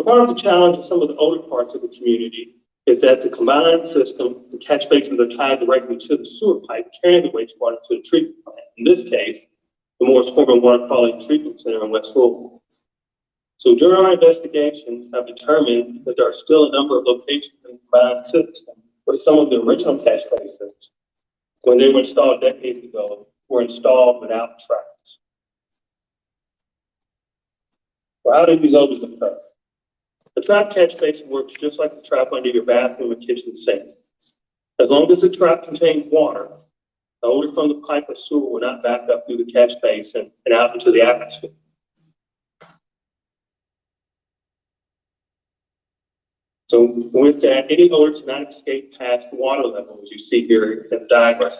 But part of the challenge of some of the older parts of the community is that the combined system, the catch basins are tied directly to the sewer pipe carrying the wastewater to the treatment plant. In this case, the Morris Corbin Water Quality Treatment Center in West Louisville. So during our investigations, I've determined that there are still a number of locations in the combined system where some of the original catch basins, when they were installed decades ago, were installed without traps. So how did these odors occur? The trap catch basin works just like the trap under your bathroom or kitchen sink. As long as the trap contains water, the odor from the pipe or sewer will not back up through the catch basin and out into the atmosphere. So with that, any odor cannot escape past the water level, as you see here in the diagram.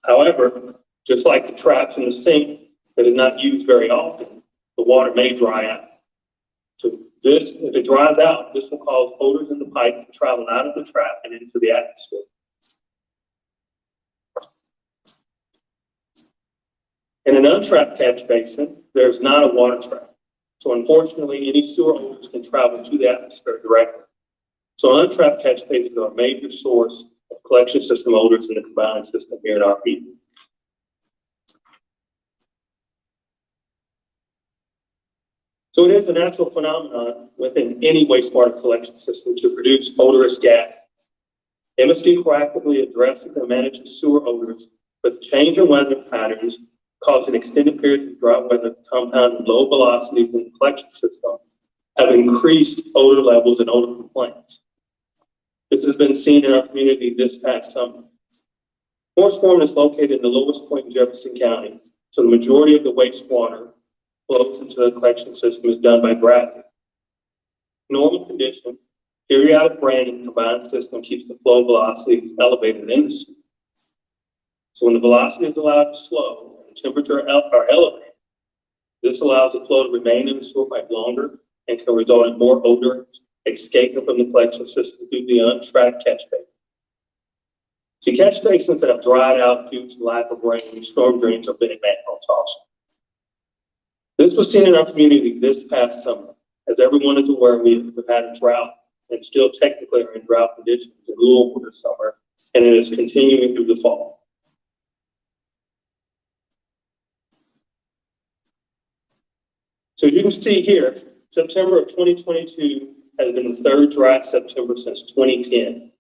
However, just like the traps in the sink that is not used very often, the water may dry out. So this, if it dries out, this will cause odors in the pipe to travel out of the trap and into the atmosphere. In an untrapped catch basin, there's not a water trap. So unfortunately, any sewer odors can travel to the atmosphere directly. So untrapped catch basins are a major source of collection system odors in the combined system here in our region. So it is a natural phenomenon within any wastewater collection system to produce odorous gases. MSD proactively addresses and manages sewer odors, but the change in weather patterns causing extended periods of dry weather compounded with low velocities in the collection system have increased odor levels and odor complaints. This has been seen in our community this past summer. Morris Corbin is located in the lowest point in Jefferson County, so the majority of the wastewater flows into the collection system is done by gravity. Normal conditions, periodic rain in the combined system keeps the flow velocities elevated in the sewer. So when the velocity is allowed to slow, temperature are elevated. This allows the flow to remain in the sewer pipe longer and can result in more odor escaping from the collection system through the untrapped catch basin. See, catch basins that have dried out due to lack of rain, storm drains, or been manholes also. This was seen in our community this past summer. As everyone is aware, we've had a drought and still technically are in drought conditions in Louisville this summer, and it is continuing through the fall. So you can see here, September of 2022 has been the third dry September since 2010.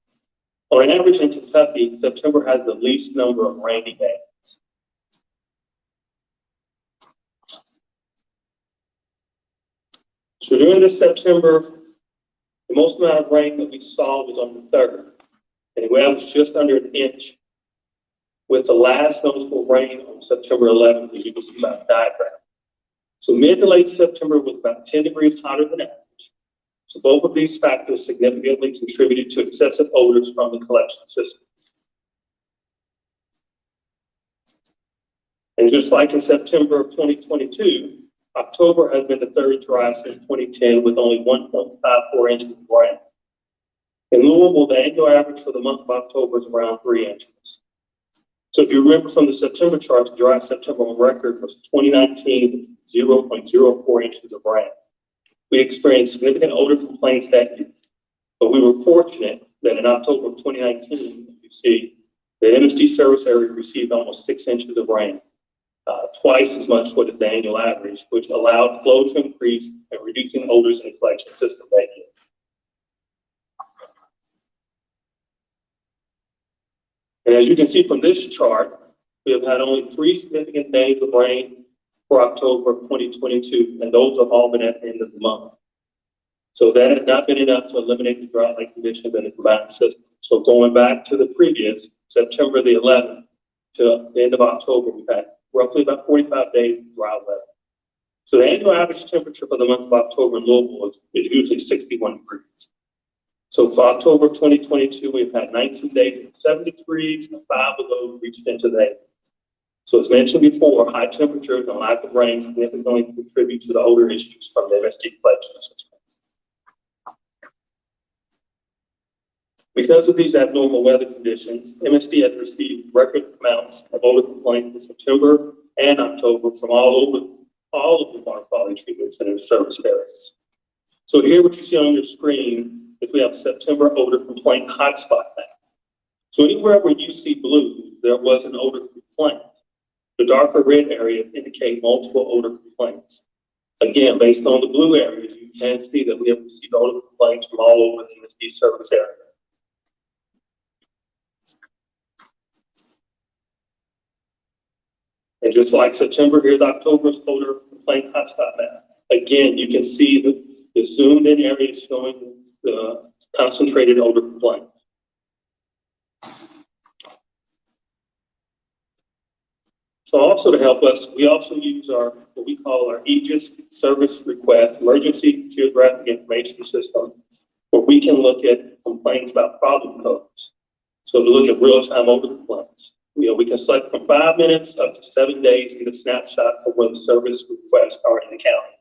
On an average in Kentucky, September has the least number of rainy days. So during this September, the most amount of rain that we saw was on the 3rd, and it averaged just under an inch, with the last noticeable rain on September 11th, as you can see by the diagram. So mid to late September was about 10 degrees hotter than average. So both of these factors significantly contributed to excessive odors from the collection system. And just like in September of 2022, October has been the third dry since 2010 with only 1.54 inches of rain. In Louisville, the annual average for the month of October is around 3 inches. So if you remember from the September chart, the dry September on record was 2019 with 0.04 inches of rain. We experienced significant odor complaints that year, but we were fortunate that in October of 2019, you see, the MSD service area received almost 6 inches of rain, twice as much what is the annual average, which allowed flow to increase and reducing odors in the collection system that year. And as you can see from this chart, we have had only 3 significant days of rain for October of 2022, and those have all been at the end of the month. So that has not been enough to eliminate the drought-like conditions in the combined system. So going back to the previous, September the 11th to the end of October, we've had roughly about 45 days of dry weather. So the annual average temperature for the month of October in Louisville is usually 61 degrees. So for October 2022, we've had 19 days of 70 degrees, and 5 of those reached into the 80s. So as mentioned before, high temperatures and lack of rain significantly contribute to the odor issues from the MSD collection system. Because of these abnormal weather conditions, MSD has received record amounts of odor complaints in September and October from all all of the water quality treatment center service areas. So here what you see on your screen is we have a September odor complaint hotspot map. So anywhere where you see blue, there was an odor complaint. The darker red areas indicate multiple odor complaints. Again, based on the blue areas, you can see that we have received odor complaints from all over the MSD service area. And just like September, here's October's odor complaint hotspot map. Again, you can see the zoomed in areas showing the concentrated odor complaints. So also to help us, we also use what we call our Aegis service request, emergency geographic information system, where we can look at complaints about problem codes. So to look at real-time odor complaints. We can select from 5 minutes up to 7 days to get a snapshot of where the service requests are in the county.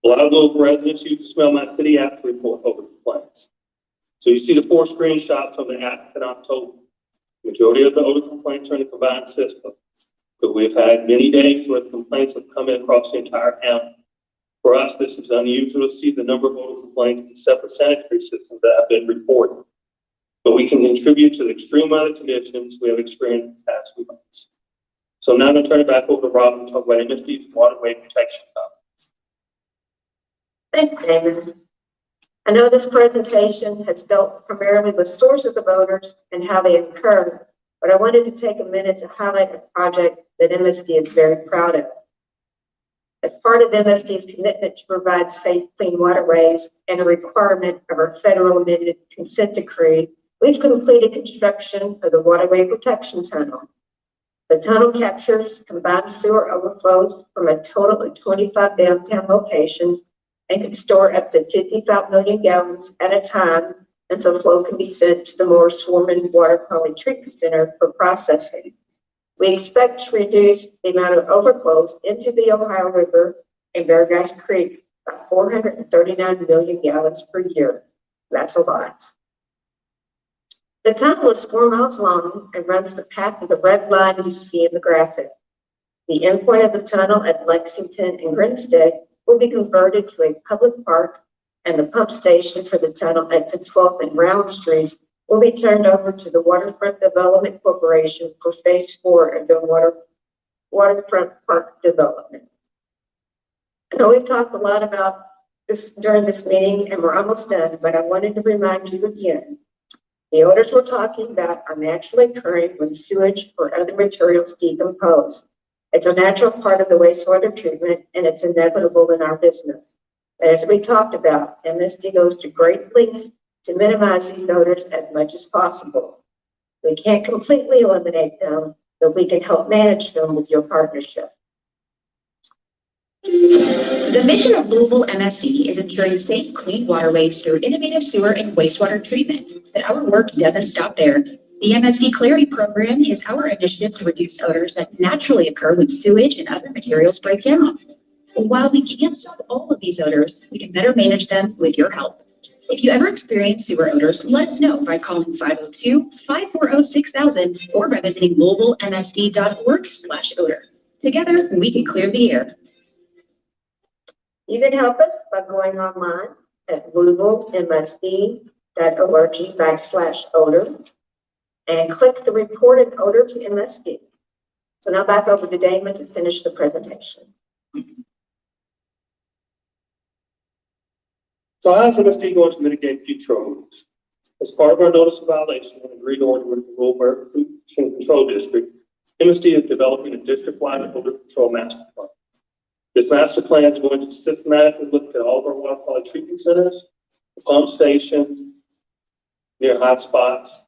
A lot of local residents use the Smell My City app to report odor complaints. So you see the 4 screenshots of the app in October. Majority of the odor complaints are in the combined system, but we've had many days where the complaints have come in across the entire county. For us, this is unusual to see the number of odor complaints in separate sanitary systems that have been reported. But we can contribute to the extreme weather conditions we have experienced in the past few months. So now I'm going to turn it back over to Rob to talk about MSD's waterway protection fund. Thanks, David. I know this presentation has dealt primarily with sources of odors and how they occur, but I wanted to take a minute to highlight a project that MSD is very proud of. As part of MSD's commitment to provide safe, clean waterways and a requirement of our federal amended consent decree, we've completed construction of the Waterway Protection Tunnel. The tunnel captures combined sewer overflows from a total of 25 downtown locations and can store up to 55 million gallons at a time until flow can be sent to the Morris Swarman Water Quality Treatment Center for processing. We expect to reduce the amount of overflows into the Ohio River and Beargrass Creek by 439 million gallons per year. That's a lot. The tunnel is 4 miles long and runs the path of the red line you see in the graphic. The endpoint of the tunnel at Lexington and Grinstead will be converted to a public park, and the pump station for the tunnel at the 12th and Round Streets will be turned over to the Waterfront Development Corporation for phase 4 of the waterfront park development. I know we've talked a lot about this during this meeting and we're almost done, but I wanted to remind you again, the odors we're talking about are naturally occurring when sewage or other materials decompose. It's a natural part of the wastewater treatment and it's inevitable in our business. As we talked about, MSD goes to great lengths to minimize these odors as much as possible. We can't completely eliminate them, but we can help manage them with your partnership. The mission of Louisville MSD is ensuring safe, clean waterways through innovative sewer and wastewater treatment. But our work doesn't stop there. The MSD Clarity Program is our initiative to reduce odors that naturally occur when sewage and other materials break down. And while we can't stop all of these odors, we can better manage them with your help. If you ever experience sewer odors, let us know by calling 502-540-6000 or by visiting louisvillemsd.org/odor. Together, we can clear the air. You can help us by going online at louisvillemsd.org/odor and click the reported odor to MSD. So now back over to Damon to finish the presentation. So how is MSD going to mitigate future odors? As part of our notice of violation and agreed order with the Rural Air Pollution Control District, MSD is developing a district-wide odor control master plan. This master plan is going to systematically look at all of our water quality treatment centers, the pump stations, near hotspots,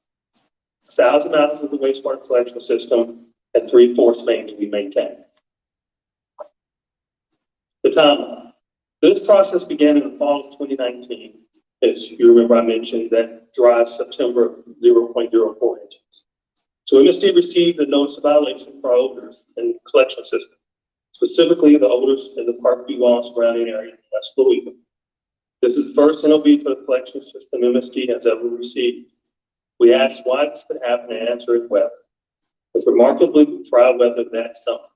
1,000 miles of the wastewater collection system, and 3 force mains we maintain. The timeline. This process began in the fall of 2019. As you remember, I mentioned that dry September of 0.04 inches. So MSD received a notice of violation for our odors in the collection system, specifically the odors in the Parkview Lawn surrounding areas in West Louisville. This is the first NOV for the collection system MSD has ever received. We asked why this could happen and answer is weather. It's remarkably dry weather that summer.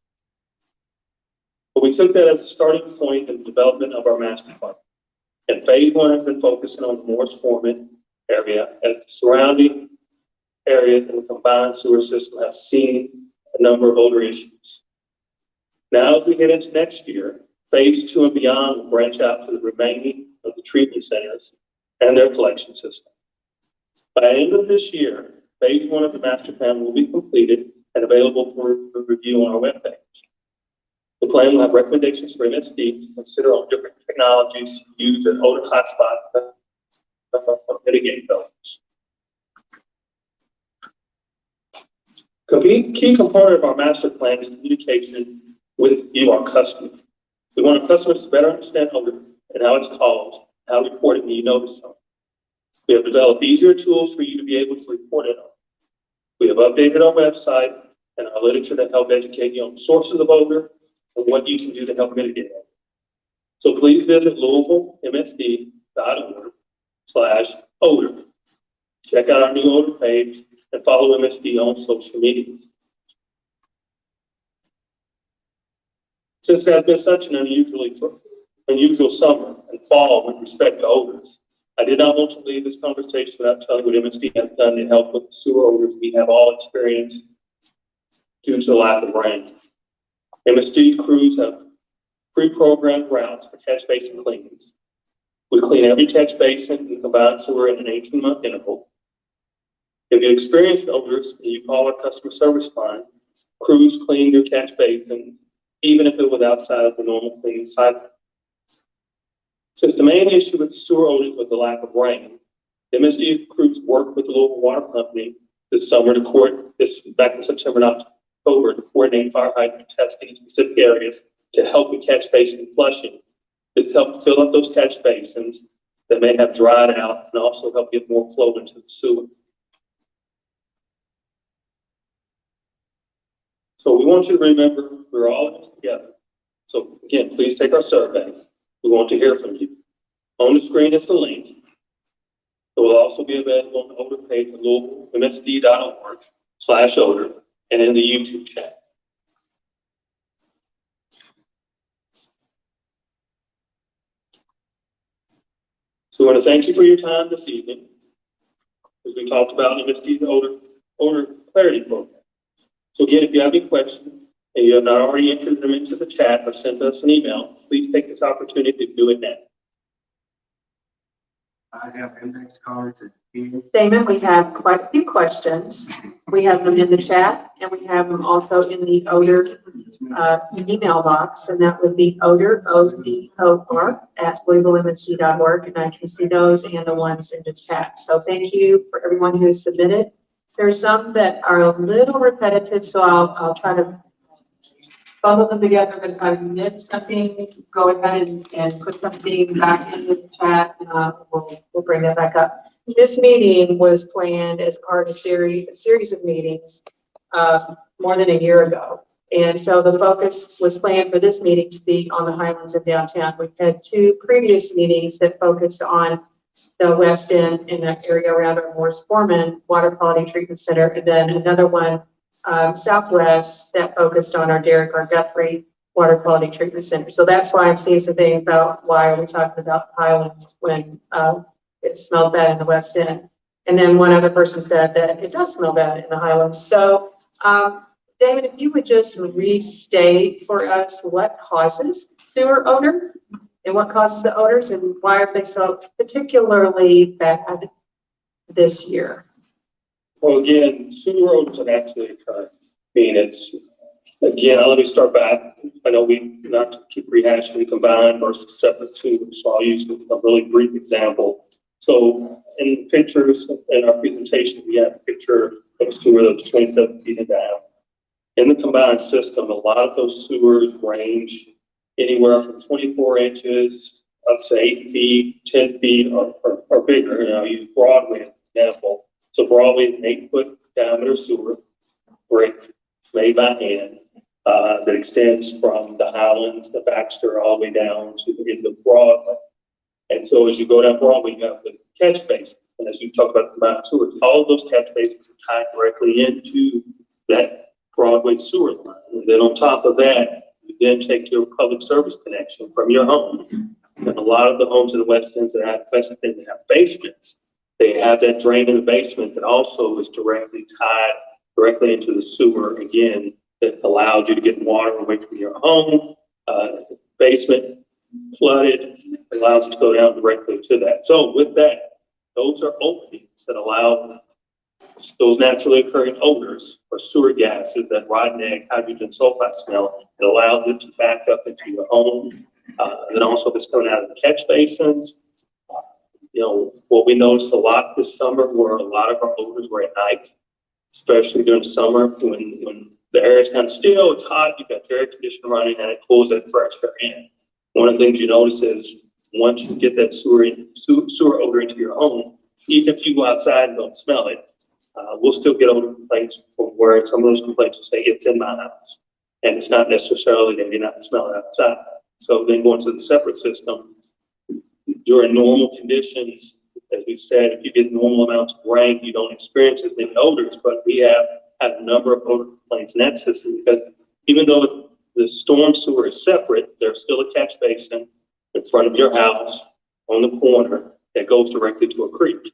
But we took that as a starting point in the development of our master plan. And phase one has been focusing on the Morris Foreman area as the surrounding areas in the combined sewer system have seen a number of odor issues. Now, as we head into next year, phase two and beyond will branch out to the remaining of the treatment centers and their collection system. By the end of this year, phase one of the master plan will be completed and available for review on our webpage. The plan will have recommendations for MSD to consider on different technologies used at odor hotspots to mitigate those. Key component of our master plan is communication with you, our customers. We want our customers to better understand odor and how it's caused, how to report it when you notice something. We have developed easier tools for you to be able to report it on. We have updated our website and our literature to help educate you on sources of odor and what you can do to help mitigate it. So please visit LouisvilleMSD.org/odor. Check out our new odor page and follow MSD on social media. Since there has been such an unusual summer and fall with respect to odors, I did not want to leave this conversation without telling what MSD has done to help with the sewer odors we have all experienced due to the lack of rain. MSD crews have pre-programmed routes for catch basin cleanings. We clean every catch basin in the combined sewer in an 18-month interval. If you experience odors and you call our customer service line, crews clean your catch basins, even if it was outside of the normal cleaning cycle. Since the main issue with the sewer odors was the lack of rain, MSD crews worked with the local water company this summer back in September and October to coordinate fire hydrant testing in specific areas to help with catch basin flushing. This helped fill up those catch basins that may have dried out and also help get more flow into the sewer. So we want you to remember we're all in this together. So again, please take our survey. We want to hear from you. On the screen is the link. It will also be available on the odor page at LouisvilleMSD.org/odor and in the YouTube chat. So we want to thank you for your time this evening as we talked about MSD's odor clarity program. So again, if you have any questions and you have not already entered them into the chat or sent us an email, please take this opportunity to do it now. I have index cards and Damon, we have quite a few questions. We have them in the chat and we have them also in the odor email box, and that would be odor, ODOR, @LouisvilleMSD.org, and I can see those and the ones in the chat. So thank you for everyone who submitted. There are some that are a little repetitive, so I'll try to bundle them together, but if I miss something, go ahead and put something back in the chat, and we'll bring that back up. This meeting was planned as part of a series of meetings more than a year ago. And so the focus was planned for this meeting to be on the Highlands and downtown. We've had two previous meetings that focused on the West End in that area around our Morris Foreman Water Quality Treatment Center, and then another one Southwest that focused on our Derrick R. Guthrie Water Quality Treatment Center. So that's why I'm seeing some things about why are we talking about Highlands when it smells bad in the West End. And then one other person said that it does smell bad in the Highlands. So David, if you would just restate for us what causes sewer odor and what causes the odors and why are they so particularly bad this year? Well, again, sewer odors have actually occurred. Again, let me start back. I know we not to keep rehashing combined versus separate sewers, so I'll use a really brief example. So in pictures in our presentation, we have a picture of a sewer that's 27 feet and down. In the combined system, a lot of those sewers range anywhere from 24 inches up to 8 feet, 10 feet or bigger. And I'll use Broadway as an example. So Broadway is an 8-foot diameter sewer brick made by hand that extends from the Highlands, the Baxter, all the way down to the end of Broadway. And so as you go down Broadway, you have the catch basin. and as you talk about the combined sewers, all of those catch basins are tied directly into that Broadway sewer line. And then on top of that, you then take your public service connection from your home. And a lot of the homes in the West End that have basements, they have that drain in the basement that also is directly tied directly into the sewer again, that allows you to get water away from your home. Basement flooded, allows it to go down directly to that. So with that, those are openings that allow those naturally occurring odors or sewer gases, that rotten egg, hydrogen sulfide smell. It allows it to back up into your home. And also if it's coming out of the catch basins. You know, what we noticed a lot this summer were a lot of our odors were at night, especially during summer when the air is kind of still, it's hot, you've got your air conditioner running and it cools that fresh air in. One of the things you notice is once you get that sewer odor into your home, even if you go outside and don't smell it, we'll still get odor complaints from where some of those complaints will say it's in my house. And it's not necessarily that you're not smelling outside. So then going to the separate system, during normal conditions, as we said, if you get normal amounts of rain, you don't experience as many odors, but we have had a number of odor complaints in that system because even though the storm sewer is separate, there's still a catch basin in front of your house on the corner that goes directly to a creek.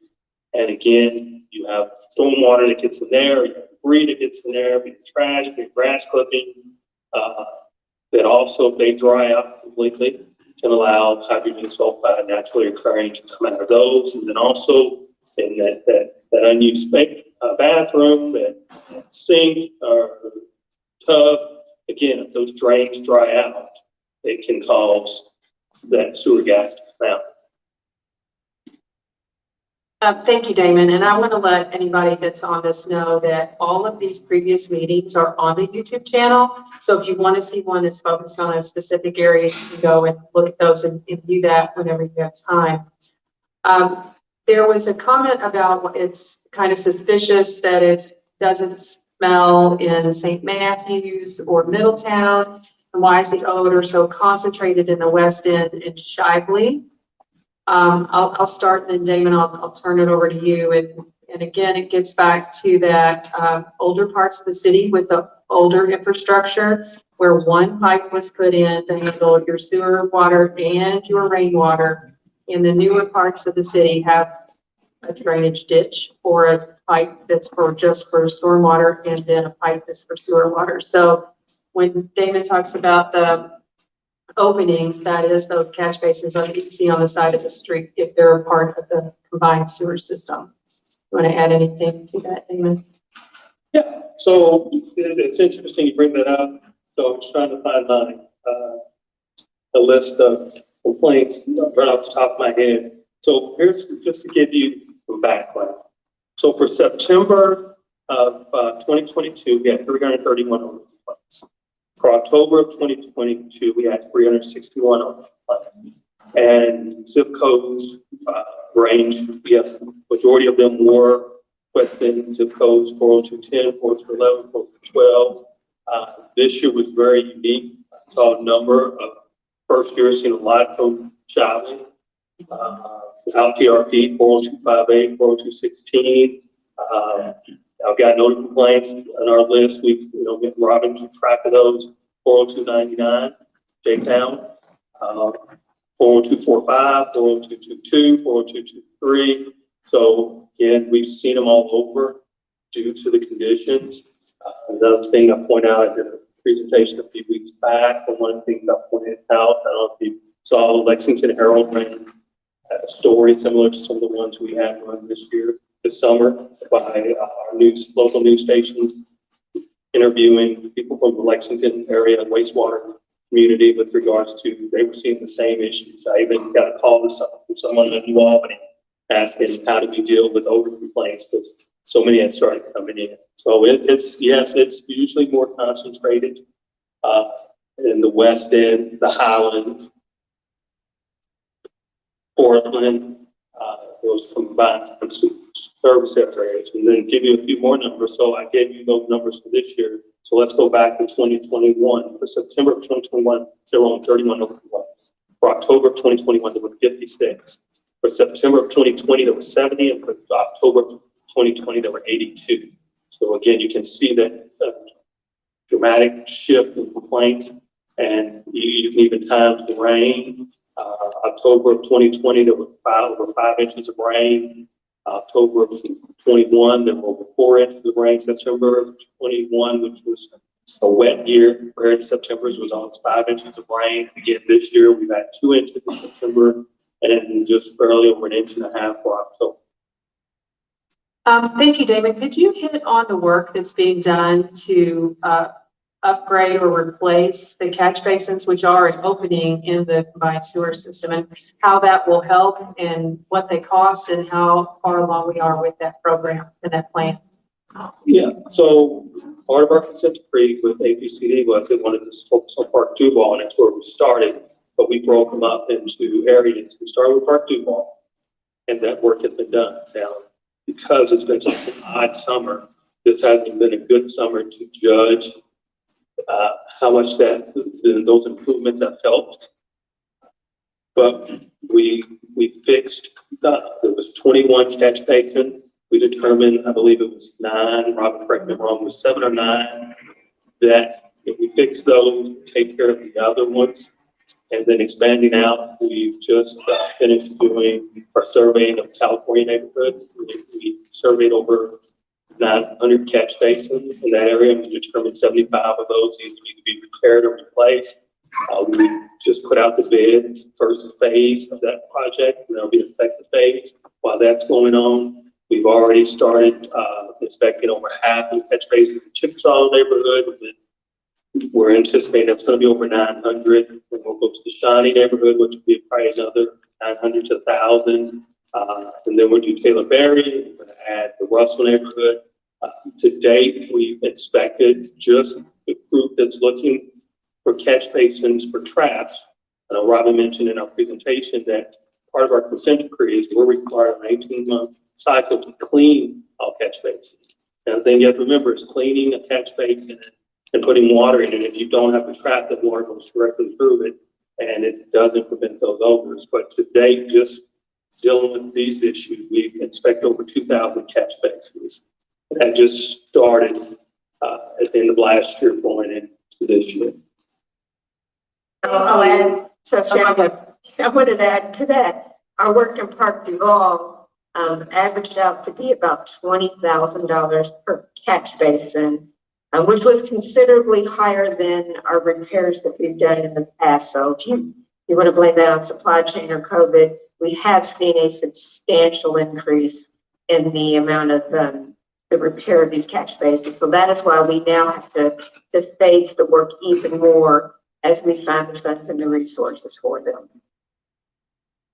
And again, you have storm water that gets in there, you have debris that gets in there, be it trash, be it grass clippings, that also, if they dry out completely, can allow hydrogen sulfide naturally occurring to come out of those. And then also in that unused bathroom, that sink or tub, again, if those drains dry out, it can cause that sewer gas to come out. Thank you, Damon. And I want to let anybody that's on this know that all of these previous meetings are on the YouTube channel. So if you want to see one that's focused on a specific area, you can go and look at those and view that whenever you have time. There was a comment about it's kind of suspicious that it doesn't smell in St. Matthews or Middletown. And why is the odor so concentrated in the West End and Shively? I'll start, and then Damon, I'll turn it over to you. And again, it gets back to that older parts of the city with the older infrastructure where one pipe was put in to handle your sewer water and your rainwater. In the newer parts of the city have a drainage ditch or a pipe that's just for stormwater and then a pipe that's for sewer water. So when Damon talks about the openings, that is those catch basins that you see on the side of the street if they're a part of the combined sewer system. You want to add anything to that, Damon? Yeah, so it's interesting you bring that up. So I'm just trying to find a list of complaints right off the top of my head. So here's just to give you some background. So for September of 2022, we had 331 complaints. For October of 2022, we had 361 complaints. And zip codes range, yes, majority of them were within zip codes 40210, 40211, 40212. This year was very unique. I saw a number of first years, seen a lot from Shively, without PRP, 40258, 40216. I've got no complaints on our list. We've, Robin keep track of those. 40299, J-Town, 40245, 40222, 40223. So again, we've seen them all over due to the conditions. Another thing I point out, I did a presentation a few weeks back, and one of the things I pointed out, I don't know if you saw, Lexington Herald ran a story similar to some of the ones we had run this summer by our local news stations, interviewing people from the Lexington area and wastewater community with regards to, they were seeing the same issues. I even got a call from someone in New Albany asking how do we deal with odor complaints because so many had started coming in. So it's usually more concentrated in the West End, the Highlands, Portland, those combined service areas, and then give you a few more numbers. So I gave you those numbers for this year. So let's go back to 2021. For September of 2021, there were only 31 odor complaints. For October of 2021, there were 56. For September of 2020, there were 70, and for October of 2020, there were 82. So again, you can see that dramatic shift in complaints, and you can even time the rain. October of 2020, there were over 5 inches of rain. October of 21, there were over 4 inches of rain. September of 21, which was a wet year, compared to September's was almost 5 inches of rain. Again, this year we've had 2 inches in September, and then just barely over 1.5 inches for October. Thank you, Damon. Could you hit on the work that's being done to upgrade or replace the catch basins, which are an opening in the combined sewer system, and how that will help and what they cost and how far along we are with that program and that plan? Yeah, so part of our consent decree with APCD was they wanted to focus on Park Duval, and that's where we started, but we broke them up into areas. We started with Park Duval, and that work has been done. Now, because it's been such an odd summer, this hasn't been a good summer to judge how much those improvements have helped. But we fixed, there was 21 catch basins. We determined, I believe it was 9, Robert, correct me if I'm wrong, it was 7 or 9, that if we fix those, take care of the other ones. And then expanding out, we just finished doing our surveying of California neighborhoods. We surveyed over 900 catch basins in that area. We determined 75 of those either need to be repaired or replaced. We just put out the bid, first phase of that project, and there'll be a second phase. While that's going on, we've already started inspecting over half of the catch basins in the Chickasaw neighborhood. We're anticipating that's going to be over 900. And we'll go to the Shawnee neighborhood, which will be probably another 900 to 1,000. And then we'll do Taylor Berry. We're going to add the Russell neighborhood. To date, we've inspected just the group that's looking for catch basins for traps. I know Robin mentioned in our presentation that part of our consent decree is we're required an 18-month cycle to clean all catch basins. And the thing you have to remember is cleaning a catch basin and putting water in it. If you don't have a trap, that water goes directly through it, and it doesn't prevent those odors. But to date, just dealing with these issues, we've inspected over 2,000 catch basins. That just started at the end of last year, going into this year. I'll add, so Sharon, I wanted to add to that. Our work in Park Duval averaged out to be about $20,000 per catch basin, which was considerably higher than our repairs that we've done in the past. So if you want to blame that on supply chain or COVID, we have seen a substantial increase in the amount of the repair of these catch basins. So that is why we now have to phase the work even more as we find the funds and the resources for them.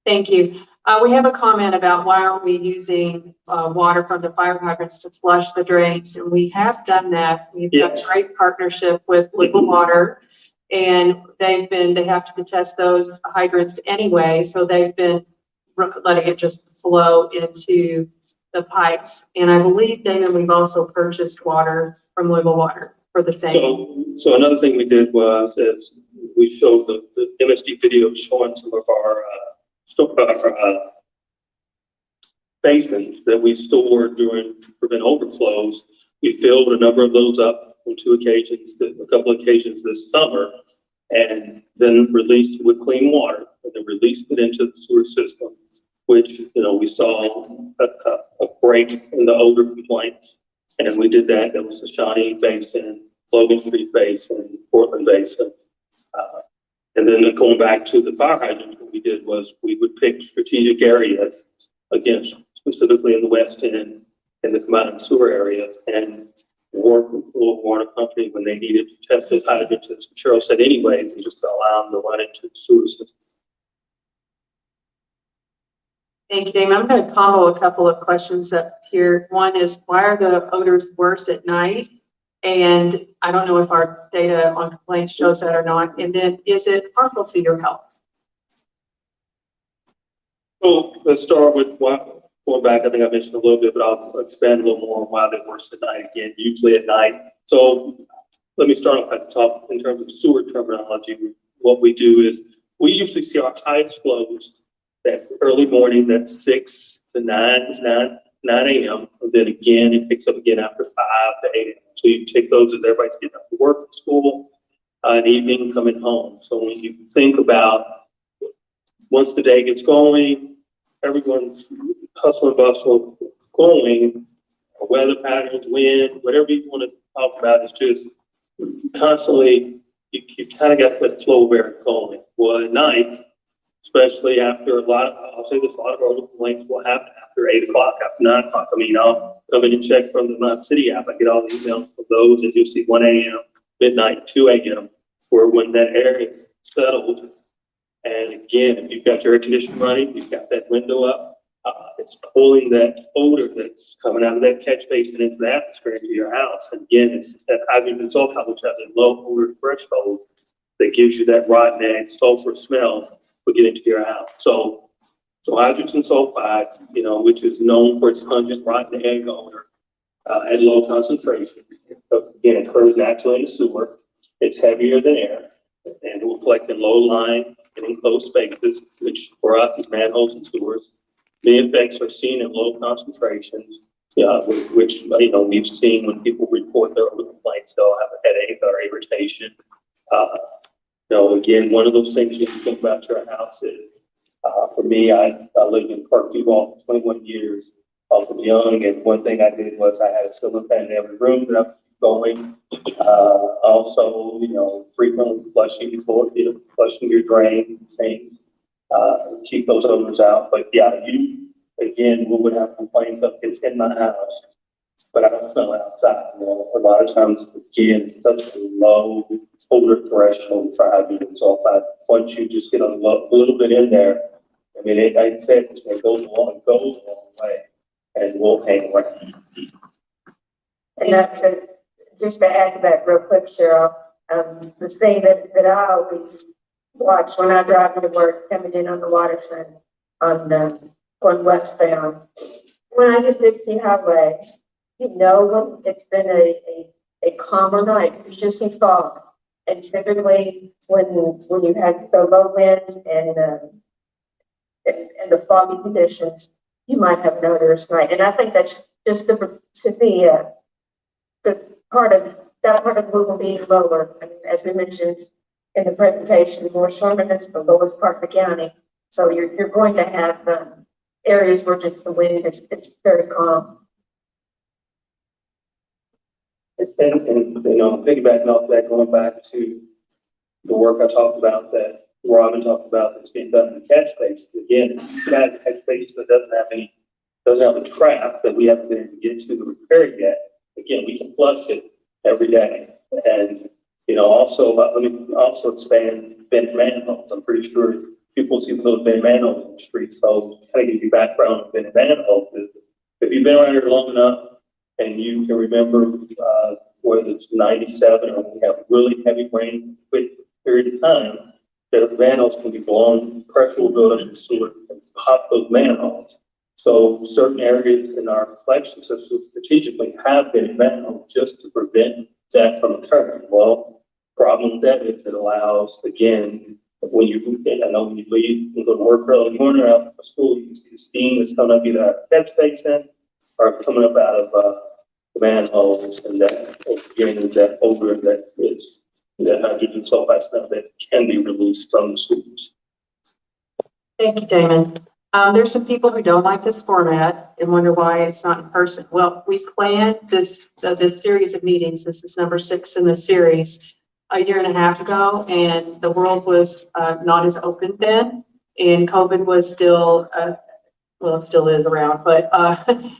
Thank you. We have a comment about why aren't we using water from the fire hydrants to flush the drains? And we have done that. We've got a great partnership with Liquid Water, and they have to test those hydrants anyway. So they've been letting it just flow into the pipes. And I believe, Damon, we've also purchased water from Liquid Water for the same. So another thing we did was we showed the MSD video showing some of our basins that we stored to prevent overflows. We filled a number of those up on a couple of occasions this summer, and then released with clean water, and then released it into the sewer system, which, we saw a break in the odor complaints. And we did that. That was the Shawnee Basin, Logan Street Basin, Portland Basin. And then going back to the fire hydrant, what we did was we would pick strategic areas, again, specifically in the West End and the combined sewer areas, and work with the local water company when they needed to test those hydrants, as Cheryl said anyways, and just allow them to run into the sewer system. Thank you, Damon. I'm going to combo a couple of questions up here. One is, why are the odors worse at night? And I don't know if our data on complaints shows that or not. And then, is it harmful to your health? So let's start with going back. I think I mentioned a little bit, but I'll expand a little more on why they're worse at night. Again, usually at night. So let me start off at the top in terms of sewer terminology. What we do is we usually see our highest flows that early morning, that's 6 to 9 a.m. And then again, it picks up again after 5 to 8 a.m. So you take those as everybody's getting up to work, school, and evening coming home. So when you think about once the day gets going, everyone's hustle and bustle going, weather patterns, wind, whatever you want to talk about is just constantly, you kind of got that flow where it's going. Well, at night, especially after I'll say this, a lot of our complaints will happen after 8 o'clock, after 9 o'clock. I mean, I'll come in and check from my city app. I get all the emails from those, and you'll see 1 a.m., midnight, 2 a.m., where when that area settled. And again, if you've got your air conditioning running, you've got that window up, it's pulling that odor that's coming out of that catch basin into the atmosphere into your house. And again, it's that hydrogen sulfide, which has a low odor threshold that gives you that rotten egg sulfur smell will get into your house. So hydrogen sulfide, which is known for its pungent rotten egg odor at low concentration. Again, it occurs naturally in the sewer. It's heavier than air, and it will collect in low-lying and enclosed spaces, which for us is manholes and sewers. The effects are seen in low concentrations, which we've seen when people report their odor complaints. They'll have a headache or irritation. Again, one of those things you can think about your house is, for me, I lived in Parkview for 21 years. I was young, and one thing I did was I had a ceiling fan in every room that I was going. Also, frequently flushing your drain things, keep those odors out. But yeah, we would have complaints of it's in my house, but I don't smell it outside. A lot of times, again, such a low odor threshold for hydrogen sulfide. Once you just get a little bit in there, I mean, it goes a long way, and will hang around. And just to add to that real quick, Cheryl, the thing that I always watch when I drive to work coming in on the Waterson on westbound, when I use Dixie Highway, when it's been a calmer night, there's just some fog. And typically when you have the low winds and the foggy conditions, you might have an odorous night. And I think that's just the part of Louisville being lower. I mean, as we mentioned in the presentation, North Sherman is the lowest part of the county. So you're going to have areas where just the wind it's very calm. And piggybacking off that, going back to the work I talked about that Robin talked about that's being done in the catch basin. Again, that catch basin that doesn't have a trap that we haven't been able to get to repair yet. Again, we can flush it every day. And also let me also expand bent manholes. I'm pretty sure people see those bent manholes in the street. So kind of give you background on bent manholes is if you've been around here long enough and you can remember whether it's 97 or we have really heavy rain quick period of time, the manholes can be blown, pressure will build up in the sewer and pop those manholes. So certain areas in our collection system strategically have been manholes just to prevent that from occurring. Well, problem with that is it allows, again, when you leave and go to work early in the morning or out for school, you can see the steam that's coming up either out of the catch basin or coming up out of the manholes, and that again is that odor that is that hydrogen sulfide smell that can be released from the sewers. Thank you, Damon. There's some people who don't like this format and wonder why it's not in person. Well, we planned this series of meetings. This is number 6 in the series a year and a half ago, and the world was not as open then, and COVID was still, well, it still is around, but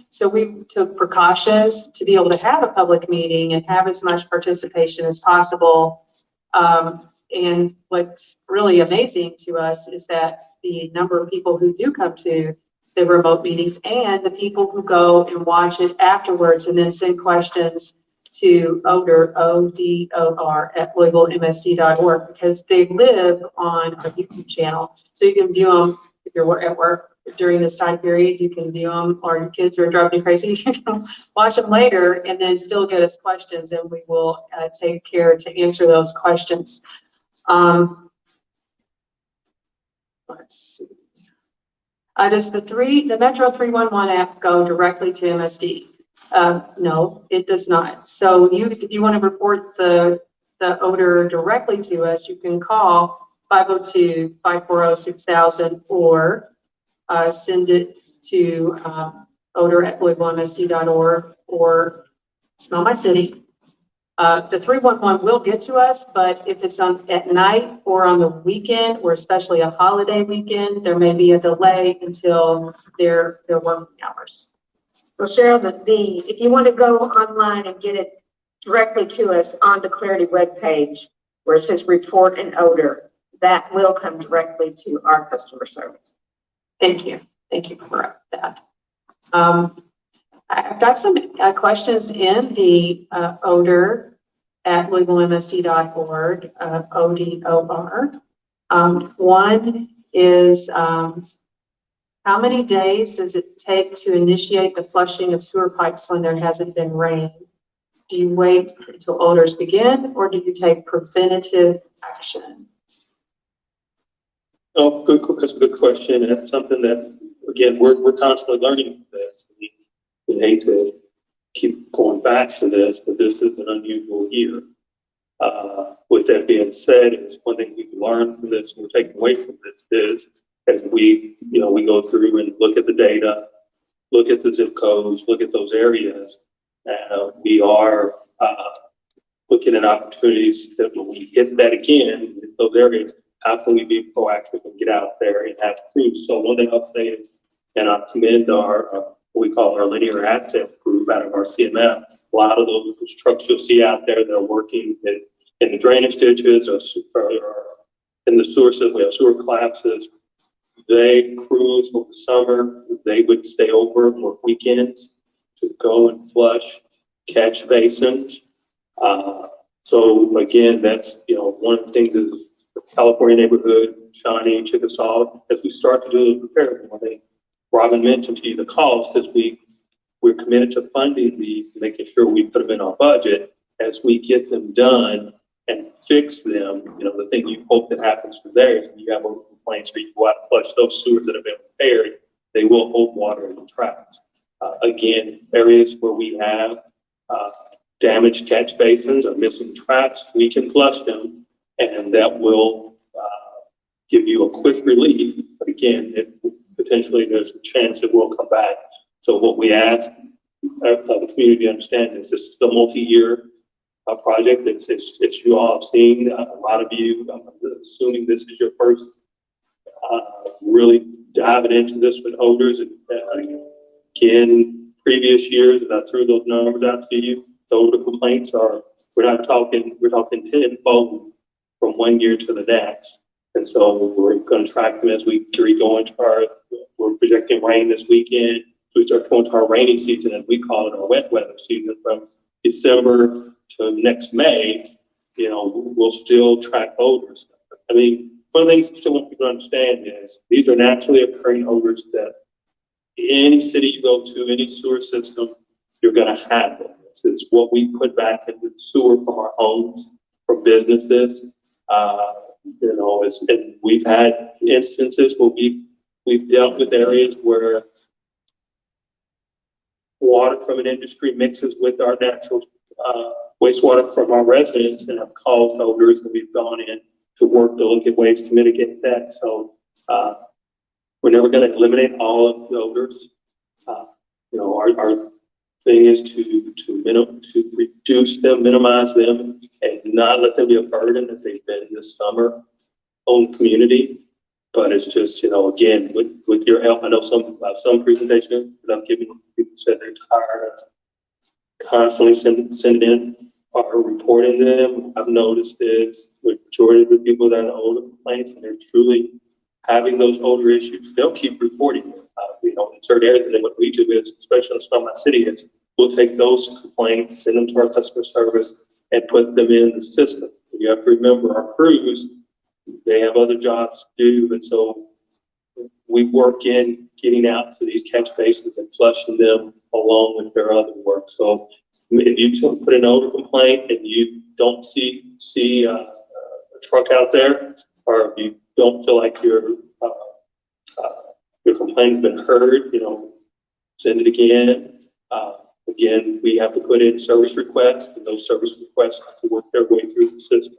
so we took precautions to be able to have a public meeting and have as much participation as possible. And what's really amazing to us is that the number of people who do come to the remote meetings and the people who go and watch it afterwards and then send questions to odor, ODOR, at LouisvilleMSD.org, because they live on our YouTube channel. So you can view them if you're at work during this time period, you can view them, or your kids are driving you crazy, you can watch them later and then still get us questions, and we will take care to answer those questions. Let's see. Does the Metro 311 app go directly to MSD? No, it does not. So if you want to report the odor directly to us, you can call 502-540-6000 or send it to odor@louisvillemsd.org or Smell My City. The 311 will get to us, but if it's at night or on the weekend, or especially a holiday weekend, there may be a delay until their working hours. So Cheryl, if you want to go online and get it directly to us on the Clarity webpage where it says report an odor, that will come directly to our customer service. Thank you. Thank you for that. I've got some questions in the odor@louisvillemsd.org, ODOR. One is, how many days does it take to initiate the flushing of sewer pipes when there hasn't been rain? Do you wait until odors begin, or do you take preventative action? Oh, that's a good question, and it's something that, again, we're constantly learning from this. We hate to keep going back to this, but this is an unusual year. With that being said, it's one thing we've learned from this, and we're taking away from this is, as we go through and look at the data, look at the zip codes, look at those areas, we are looking at opportunities that when we hit that again, in those areas, how can we be proactive and get out there and have crews? So one thing I'll say is, and I commend our what we call our linear asset group out of our CMF. A lot of those trucks you'll see out there that are working in the drainage ditches or in the sewer system. We have sewer collapses. They cruise over the summer. They would stay over and work weekends to go and flush catch basins. So again, that's one of the things is the California neighborhood, Shawnee, Chickasaw, as we start to do those repairs. One thing Robin mentioned to you, the cost, is we're committed to funding these, making sure we put them in our budget as we get them done and fix them. The thing you hope that happens from there is when you have a complaints where you go out and flush those sewers that have been repaired, they will hold water in the tracks. Again, areas where we have damaged catch basins or missing traps, we can flush them, and that will give you a quick relief. But again, potentially there's a chance it will come back. So what we ask the community to understand is this is a multi-year project. It's you all have seen. A lot of you, I'm assuming this is your first really diving into this with odors. Again, previous years, and I threw those numbers out to you, the odor complaints we're talking tenfold from one year to the next. And so we're going to track them as we go into we're projecting rain this weekend. So we start going to our rainy season, and we call it our wet weather season from December to next May. We'll still track odors. I mean, one of the things I still want people to understand is these are naturally occurring odors that any city you go to, any sewer system, you're going to have them. It's what we put back into the sewer from our homes, from businesses. And we've had instances where we've dealt with areas where water from an industry mixes with our natural wastewater from our residents and have caused odors, and we've gone in to work to look at ways to mitigate that. So we're never going to eliminate all of the odors. Our thing is to reduce them, minimize them, and not let them be a burden as they've been this summer on the community. But it's just, again, with your help, I know some presentations that I'm giving, people said they're tired of constantly sending in or reporting them. I've noticed is the majority of the people that have odor complaints, and they're truly having those odor issues, they'll keep reporting them. In certain areas, and then what we do is, especially in Smell My City, is we'll take those complaints, send them to our customer service, and put them in the system. You have to remember our crews, they have other jobs to do, and so we work in getting out to these catch basins and flushing them along with their other work. So if you put an odor complaint and you don't see a truck out there, or if you don't feel like your complaint complaint's been heard, send it again. Again, we have to put in service requests, and those service requests have to work their way through the system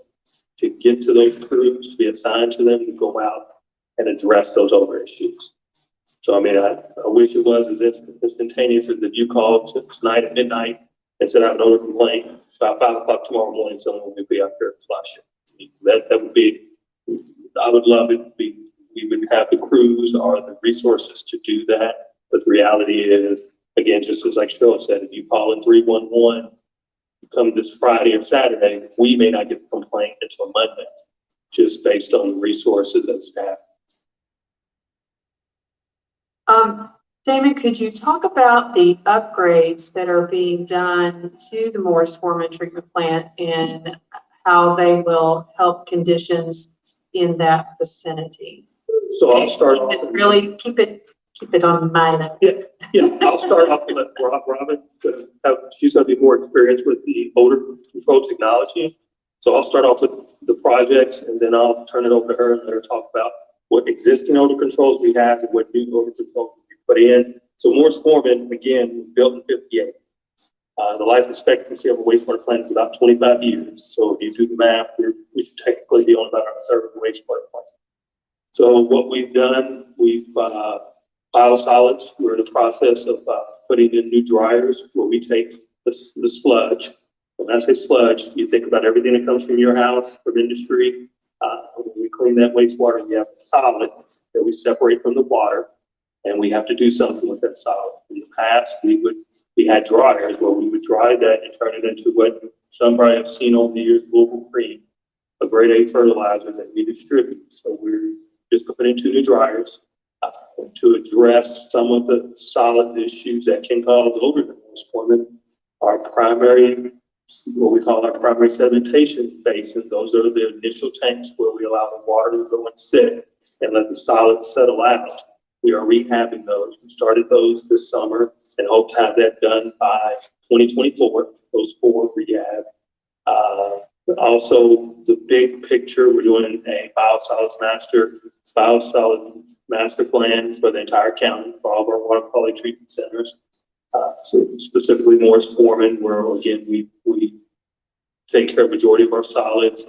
to get to those crews, to be assigned to them to go out and address those odor issues. So, I mean, I wish it was as instantaneous as if you called tonight at midnight and said, I have an odor complaint. About 5 o'clock tomorrow morning, someone would be out there to flush it. That would be, I would love it. We would have the crews or the resources to do that. But the reality is, again, just as like Cheryl said, if you call in 311, you come this Friday or Saturday, we may not get the complaint until Monday, just based on the resources and staff. Damon, could you talk about the upgrades that are being done to the Morris Foreman treatment plant and how they will help conditions in that vicinity? So I'll start off. Really keep it on mind. Yeah, I'll start off with Robin, because she's going to be more experienced with the odor control technology. So I'll start off with the projects, and then I'll turn it over to her and let her talk about what existing odor controls we have and what new odor controls we put in. So Morris Foreman, again, was built in 58. The life expectancy of a wastewater plant is about 25 years. So if you do the math, we should technically be on about our third wastewater plant. So what we've done, we've biosolids. We're in the process of putting in new dryers where we take the sludge. When I say sludge, you think about everything that comes from your house, from industry. When we clean that wastewater, you have solid that we separate from the water, and we have to do something with that solid. In the past, we had dryers where we would dry that and turn it into what some probably have seen over the years, global cream, a grade A fertilizer that we distribute. So we're just putting in 2 new dryers to address some of the solid issues that can cause odor in Morris Foreman. Our primary, what we call our primary sedimentation basins, those are the initial tanks where we allow the water to go and sit and let the solids settle out. We are rehabbing those. We started those this summer and hope to have that done by 2024, those 4 rehab. But also the big picture, we're doing a biosolids master plan for the entire county for all of our water quality treatment centers. So specifically Morris Foreman, where again, we take care of majority of our solids.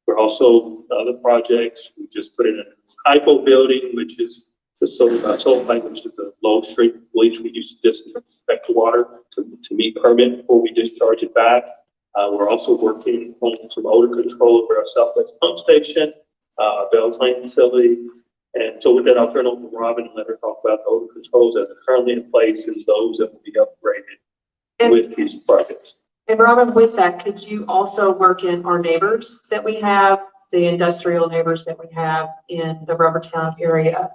We're also other projects. We just put in a hypo building, which is the sulfite, which is the low strength bleach we use to disinfect the water to meet permit before we discharge it back. We're also working on some odor control over our Southwest pump station, Bell Plain facility. And so with that, I'll turn over to Robin and let her talk about the odor controls that are currently in place and those that will be upgraded with these projects. And Robin, with that, could you also work in our neighbors that we have, the industrial neighbors that we have in the Rubbertown area,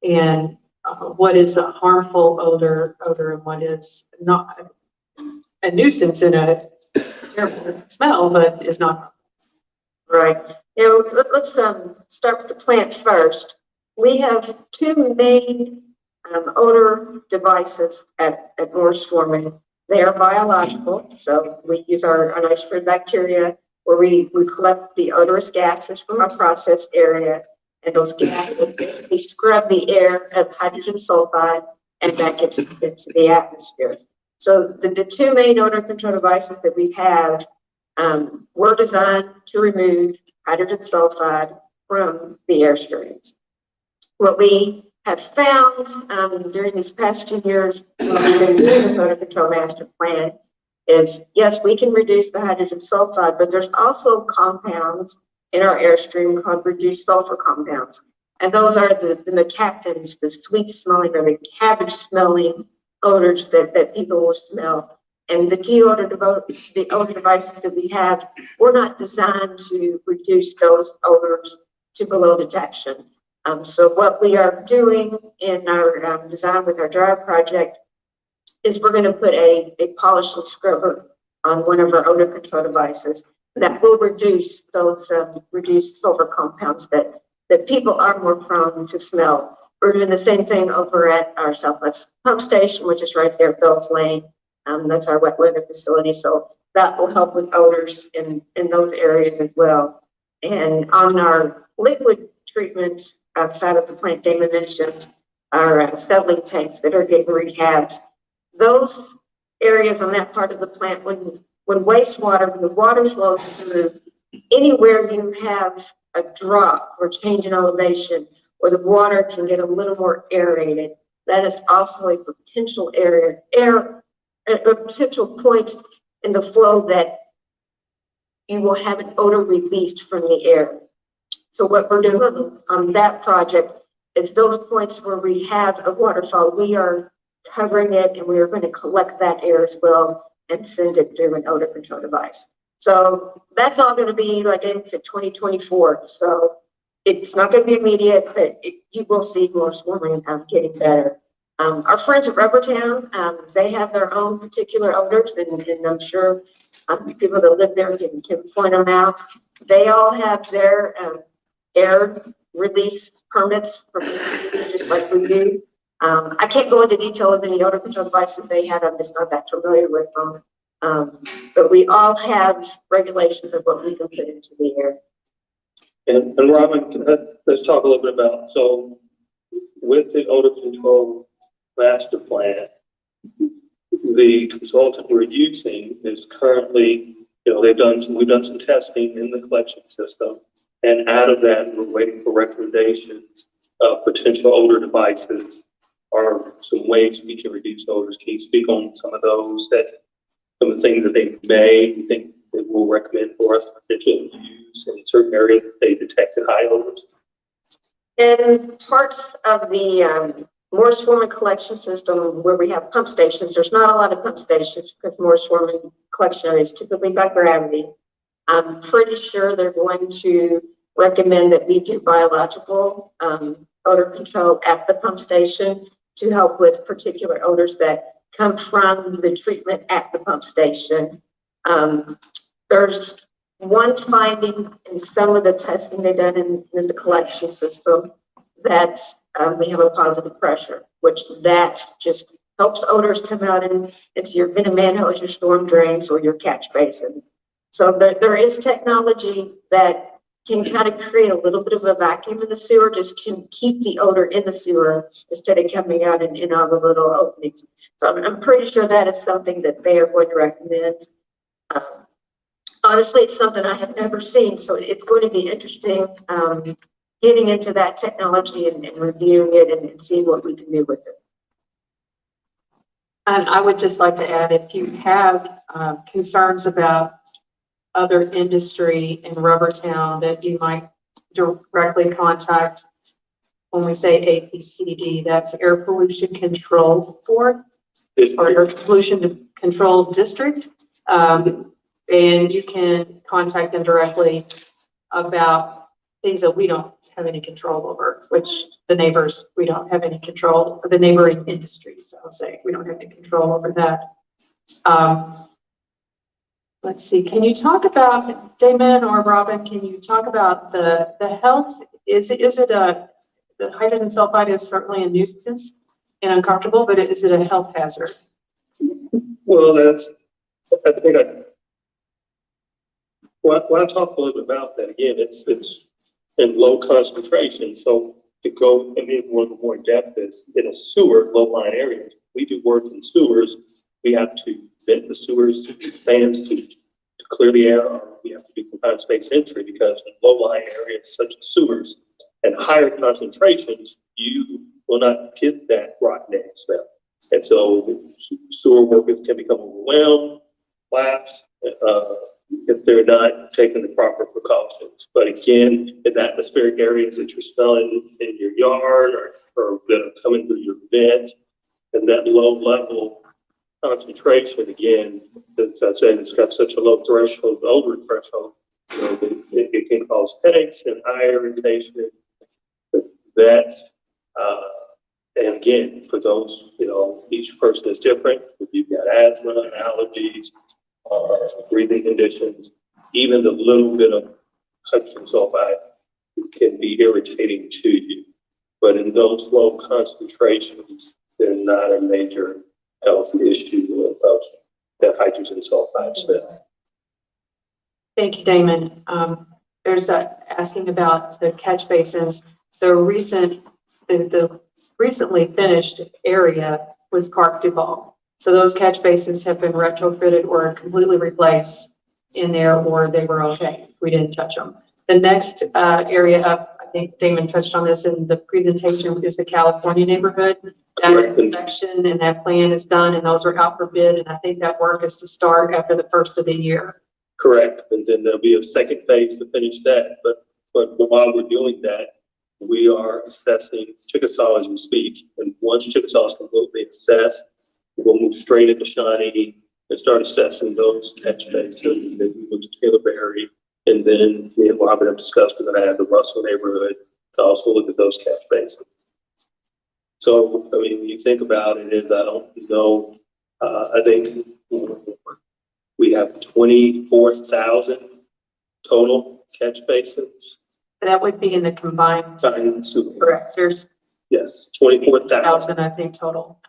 and what is a harmful odor and what is not a nuisance in a terrible smell, but is not. Right. Let's start with the plant first. We have 2 main odor devices at Morris Foreman. They are biological, so we use our nice red bacteria where we collect the odorous gases from our process area, and those gases basically scrub the air of hydrogen sulfide, and that gets into the atmosphere. So the 2 main odor control devices that we have were designed to remove hydrogen sulfide from the air streams. What we have found during these past few years when we've been doing this odor control master plan is, yes, we can reduce the hydrogen sulfide, but there's also compounds in our airstream called reduced sulfur compounds. And those are the mercaptans, the sweet smelling or the cabbage smelling odors that people will smell. And the odor devices that we have were not designed to reduce those odors to below detection. So what we are doing in our design with our dryer project is we're going to put a polishing scrubber on one of our odor control devices that will reduce those reduced sulfur compounds that people are more prone to smell. We're doing the same thing over at our Southwest pump station, which is right there, Bell's Lane. That's our wet weather facility. So that will help with odors in those areas as well. And on our liquid treatment outside of the plant Damon mentioned, our settling tanks that are getting rehabbed. Those areas on that part of the plant, when wastewater, the water flows through, anywhere you have a drop or change in elevation, where the water can get a little more aerated, that is also a potential a potential point in the flow that you will have an odor released from the air. So what we're doing on that project is those points where we have a waterfall, we are covering it, and we are going to collect that air as well and send it through an odor control device. So that's all going to be, like I said, 2024. So it's not going to be immediate, but you will see more swarming getting better. Our friends at Rubbertown, they have their own particular odors, and I'm sure people that live there can point them out. They all have their air release permits from MSD, just like we do. I can't go into detail of any odor control devices they have. I'm just not that familiar with them. But we all have regulations of what we can put into the air. And Robin, let's talk a little bit about, so with the odor control master plan, the consultant we're using is currently, we've done some testing in the collection system. And out of that, we're waiting for recommendations of potential odor devices or some ways we can reduce odors. Can you speak on some of those, some of the things that they you think they will recommend for us potentially use in certain areas that they detected high odors? In parts of the Morris Swarming collection system where we have pump stations, there's not a lot of pump stations because Morris Swarming collection is typically by gravity. I'm pretty sure they're going to recommend that we do biological odor control at the pump station to help with particular odors that come from the treatment at the pump station. There's one finding in some of the testing they've done in the collection system that we have a positive pressure, which that just helps odors come out into your vented manholes, your storm drains, or your catch basins. So there is technology that can kind of create a little bit of a vacuum in the sewer just to keep the odor in the sewer instead of coming out in all the little openings. So I'm pretty sure that is something that they are going to recommend. Honestly, it's something I have never seen, so it's going to be interesting getting into that technology and reviewing it and seeing what we can do with it. And I would just like to add, if you have concerns about other industry in Rubbertown that you might directly contact, when we say APCD, that's Air Pollution Control Board or Air Pollution Control District. And you can contact them directly about things that we don't have any control over, which the neighbors, we don't have any control, or the neighboring industries, I'll say, we don't have any control over that. Let's see, can you talk about, Damon or Robin, can you talk about the health? Is it the hydrogen sulfide is certainly a nuisance and uncomfortable, but is it a health hazard? Well, I think when I talk a little bit about that, again, it's in low concentration. So to go and be one more in depth is in a sewer, low-lying areas. We do work in sewers. We have to vent the sewers, fans to clear the air, or we have to do confined space entry because in low-lying areas such as sewers and higher concentrations, you will not get that rotten egg smell. And so sewer workers can become overwhelmed, collapse, if they're not taking the proper precautions. But again, in atmospheric areas that you're smelling in your yard or that are coming through your vent, and that low level concentration, again, as I said, it's got such a low threshold, odor threshold, it can cause headaches and eye irritation. But that's, and again, for those, each person is different. If you've got asthma, allergies, breathing conditions, even the little bit of hydrogen sulfide can be irritating to you. But in those low concentrations, they're not a major health issue of that hydrogen sulfide smell. Thank you, Damon. There's asking about the catch basins. The recently finished area was Park Duval. So those catch basins have been retrofitted or completely replaced in there, or they were okay. We didn't touch them. The next area up, I think Damon touched on this in the presentation, is the California neighborhood. That section and that plan is done, and those are out for bid. And I think that work is to start after the first of the year. Correct. And then there'll be a second phase to finish that. But while we're doing that, we are assessing Chickasaw as we speak. And once Chickasaw is completely assessed, we'll move straight into Shawnee and start assessing those catch basins. And then we move to Taylorberry. And then me and Robert have discussed, we're going to add the Russell neighborhood to also look at those catch basins. So, I mean, when you think about it, I don't know, I think we have 24,000 total catch basins. That would be in the combined. Correct. There's Yes, 24,000. I think total.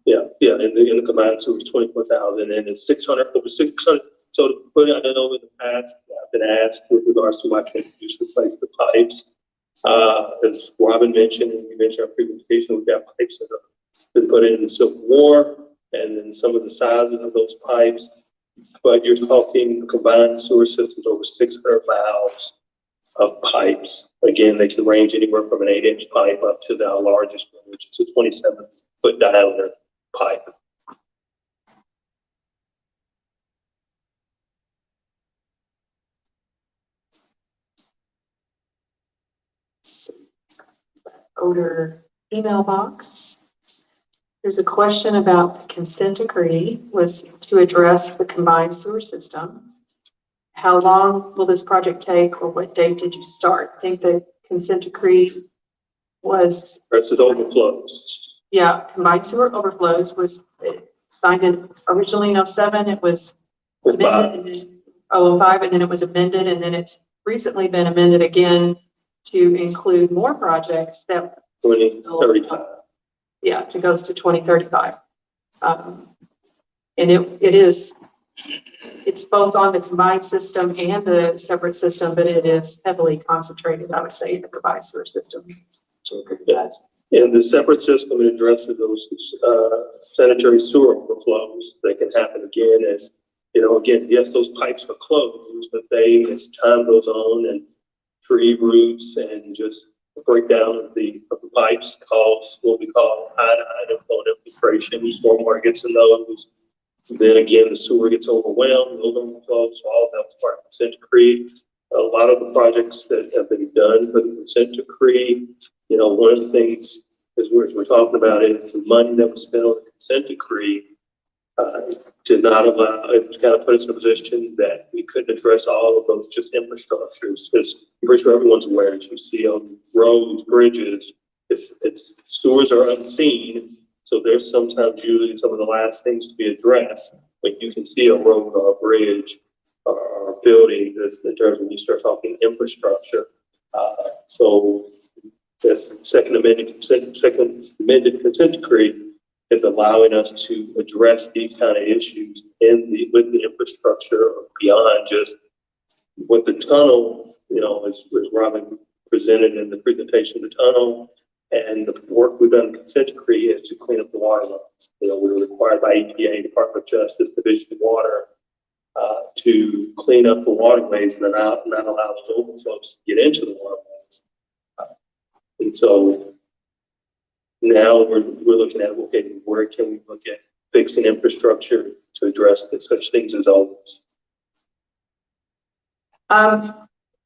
Yeah, in the combined sewer, 24,000, and it's 600, over 600. So to put it, I don't know in the past, I've been asked with regards to why can't you just replace the pipes? As Robin mentioned, and we mentioned our presentation, we've got pipes that have been put in the Civil War, and then some of the sizes of those pipes. But you're talking combined sewer systems over 600 valves of pipes. Again, they can range anywhere from an 8-inch pipe up to the largest one, which is a 27-foot diameter pipe. Odor email box. There's a question about the consent decree was to address the combined sewer system. How long will this project take, or what date did you start? I think the consent decree was. Versus overflows. Yeah, combined sewer overflows was signed in originally in 07. It was amended in 05, and then it was amended, and then it's recently been amended again to include more projects that 2035. Yeah, it goes to 2035. And it's both on the combined system and the separate system, but it is heavily concentrated, I would say, in the combined sewer system. And the separate system addresses those sanitary sewer overflows that can happen again as, again, yes, those pipes are closed, but as time goes on and tree roots and just breakdown of the pipes cause what we call high infiltration. Stormwater gets in those. Then again, the sewer gets overwhelmed, those overflows. So all of that's part of the consent decree. A lot of the projects that have been done for the consent decree, one of the things is we're talking about is the money that was spent on the consent decree did not allow, it kind of put us in a position that we couldn't address all of those just infrastructures. Because I'm pretty sure everyone's aware, as you see on roads, bridges, it's sewers are unseen. So there's sometimes usually some of the last things to be addressed when you can see a road or a bridge or a building in terms of when you start talking infrastructure. So this second amended consent decree is allowing us to address these kind of issues with the infrastructure beyond just what the tunnel, as Robin presented in the presentation, the tunnel and the work we've done in the consent decree is to clean up the water lines. We're required by EPA, Department of Justice, Division of Water, to clean up the waterways and not allow those overflows to get into the waterways. And so now we're looking at, okay, where can we look at fixing infrastructure to address such things as odors?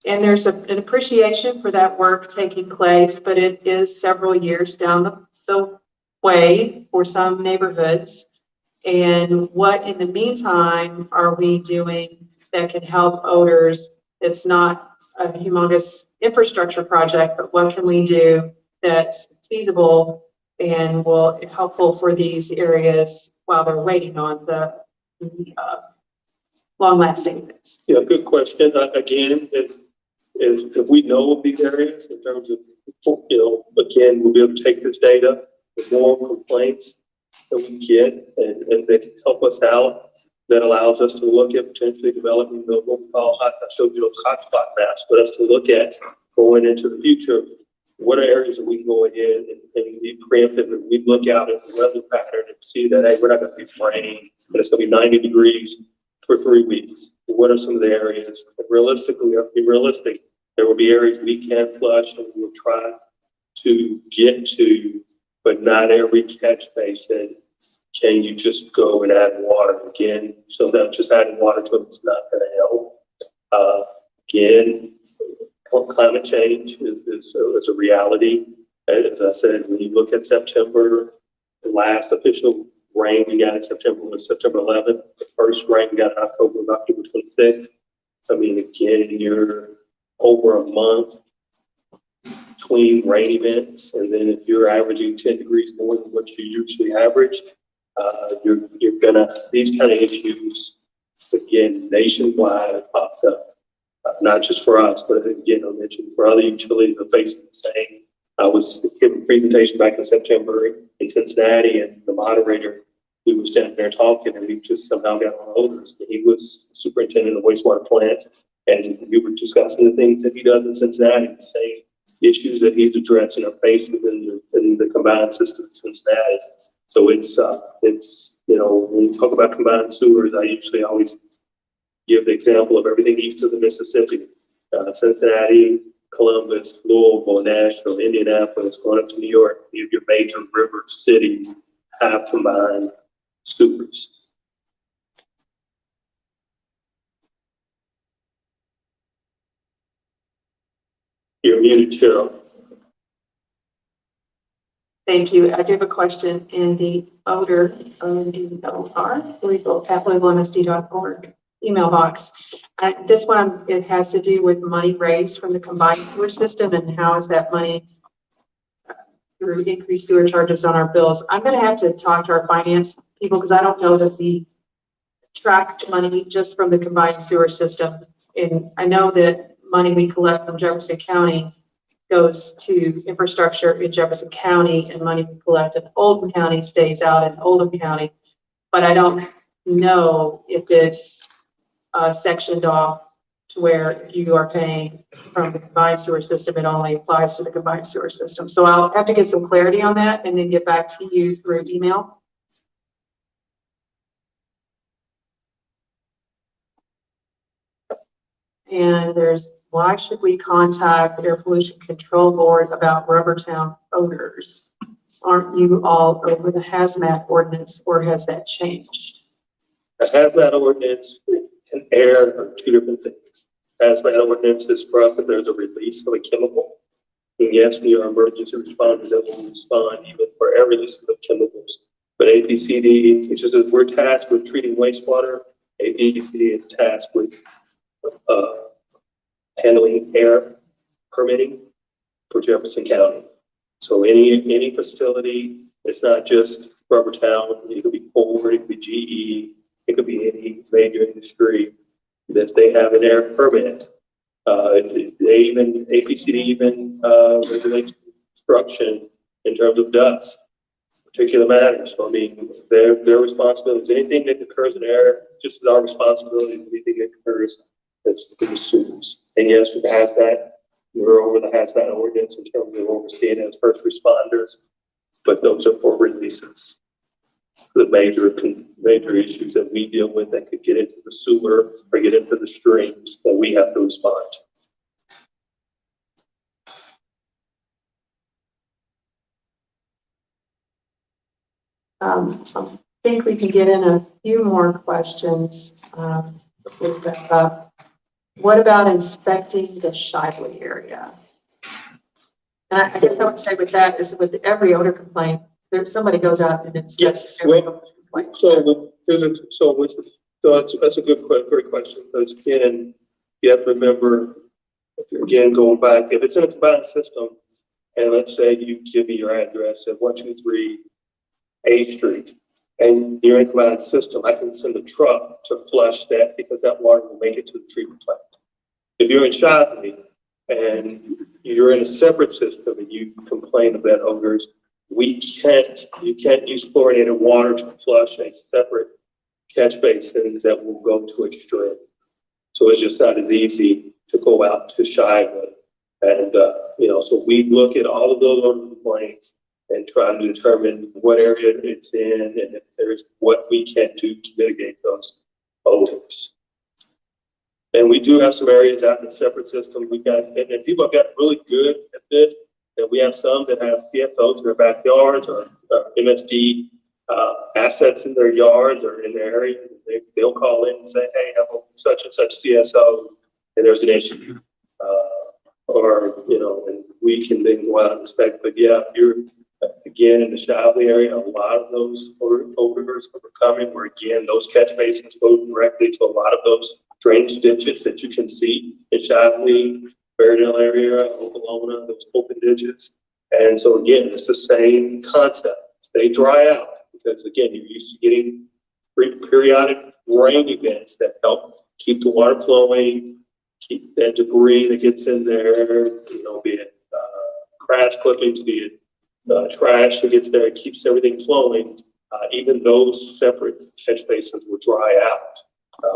And there's an appreciation for that work taking place, but it is several years down the way for some neighborhoods. And what in the meantime are we doing that can help odors? It's not a humongous infrastructure project, but what can we do that's feasible and will be helpful for these areas while they're waiting on the long-lasting things? Yeah, good question. Again, if we know of these areas in terms of, again, we'll be able to take this data, the more complaints that we get and that can help us out, that allows us to look at potentially developing what we call, I showed you those hotspot maps, for us to look at going into the future. what are areas that we can go ahead and be preemptive, and we look out at the weather pattern and see that, hey, we're not gonna be raining, and it's gonna be 90 degrees for 3 weeks. What are some of the areas? And realistically, we have to be realistic. There will be areas we can flush and we'll try to get to, but not every catch basin can you just go and add water again. So that just adding water to it is not gonna help. Again, climate change is a reality. As I said, when you look at September, the last official rain we got in September was September 11th. The first rain we got in October was October 26th. I mean, again, you're over a month between rain events, and then if you're averaging 10 degrees more than what you usually average, you're gonna, these kind of issues, again, nationwide popped up. Not just for us, but again, I mentioned for other utilities are facing the same. I was giving a presentation back in September in Cincinnati, and the moderator, we were standing there talking, and we just somehow got on odors. He was superintendent of wastewater plants, and we were discussing the things that he does in Cincinnati, the same issues that he's addressing are faces in the combined system in Cincinnati. So it's when you talk about combined sewers, I usually always give the example of everything east of the Mississippi, Cincinnati, Columbus, Louisville, Nashville, Indianapolis, going up to New York. Your major river cities have combined sewers. You're muted, Cheryl. Thank you. I do have a question in the odor, legal@legalmsd.org email box. This one, it has to do with money raised from the combined sewer system and how is that money through increased sewer charges on our bills. I'm going to have to talk to our finance people because I don't know that we track money just from the combined sewer system. And I know that money we collect from Jefferson County goes to infrastructure in Jefferson County, and money we collect in Oldham County stays out in Oldham County. But I don't know if it's sectioned off to where you are paying from the combined sewer system. It only applies to the combined sewer system. So I'll have to get some clarity on that and then get back to you through email. And there's, why should we contact the Air Pollution Control Board about Rubbertown odors? Aren't you all over the hazmat ordinance, or has that changed? The hazmat ordinance and air are two different things. Hazmat ordinance is for us if there's a release of a chemical. And yes, we are emergency responders that will respond even for air release of chemicals. But APCD, which is, we're tasked with treating wastewater, APCD is tasked with handling air permitting for Jefferson County. So any facility, it's not just Rubbertown, it could be Ford, it could be GE, it could be any major industry that they have an air permit. APCD even regulates construction in terms of dust, particular matters. So I mean, their responsibility is anything that occurs in air, just as our responsibility is anything that occurs that's in the sewers. And yes, with the hazmat, we're over the hazmat ordinance in terms of overseeing as first responders, but those are for releases. The major issues that we deal with that could get into the sewer or get into the streams that we have to respond to. So I think we can get in a few more questions. What about inspecting the Shively area? And I guess I would say with that is with every odor complaint, there's somebody goes out and inspects. Yes, every odor complaint. That's a great question, because again, you have to remember, again, going back, if it's in a combined system, and let's say you give me your address at 123 A Street, and you're in a combined system, I can send a truck to flush that because that water will make it to the treatment plant. If you're in Shively and you're in a separate system and you complain about odors, you can't use chlorinated water to flush a separate catch basin that will go to a stream. So it's just not as easy to go out to Shively And, so we look at all of those odor complaints and try to determine what area it's in and if there's what we can do to mitigate those odors. And we do have some areas out in the separate system. We got, and people have got really good at this. And we have some that have CSOs in their backyards or MSD assets in their yards or in their area. They'll call in and say, hey, I have such and such CSO, and there's an issue. And we can then go out and inspect. But yeah, if you're, again, in the Shively area, a lot of those odors are coming where, again, those catch basins go directly to a lot of those drainage ditches that you can see in Shively, Bairdale area, Oklahoma, those open ditches. And so, again, it's the same concept. They dry out because, again, you're used to getting periodic rain events that help keep the water flowing, keep that debris that gets in there, be it grass clippings, be it trash that gets there, it keeps everything flowing. Even those separate catch basins will dry out.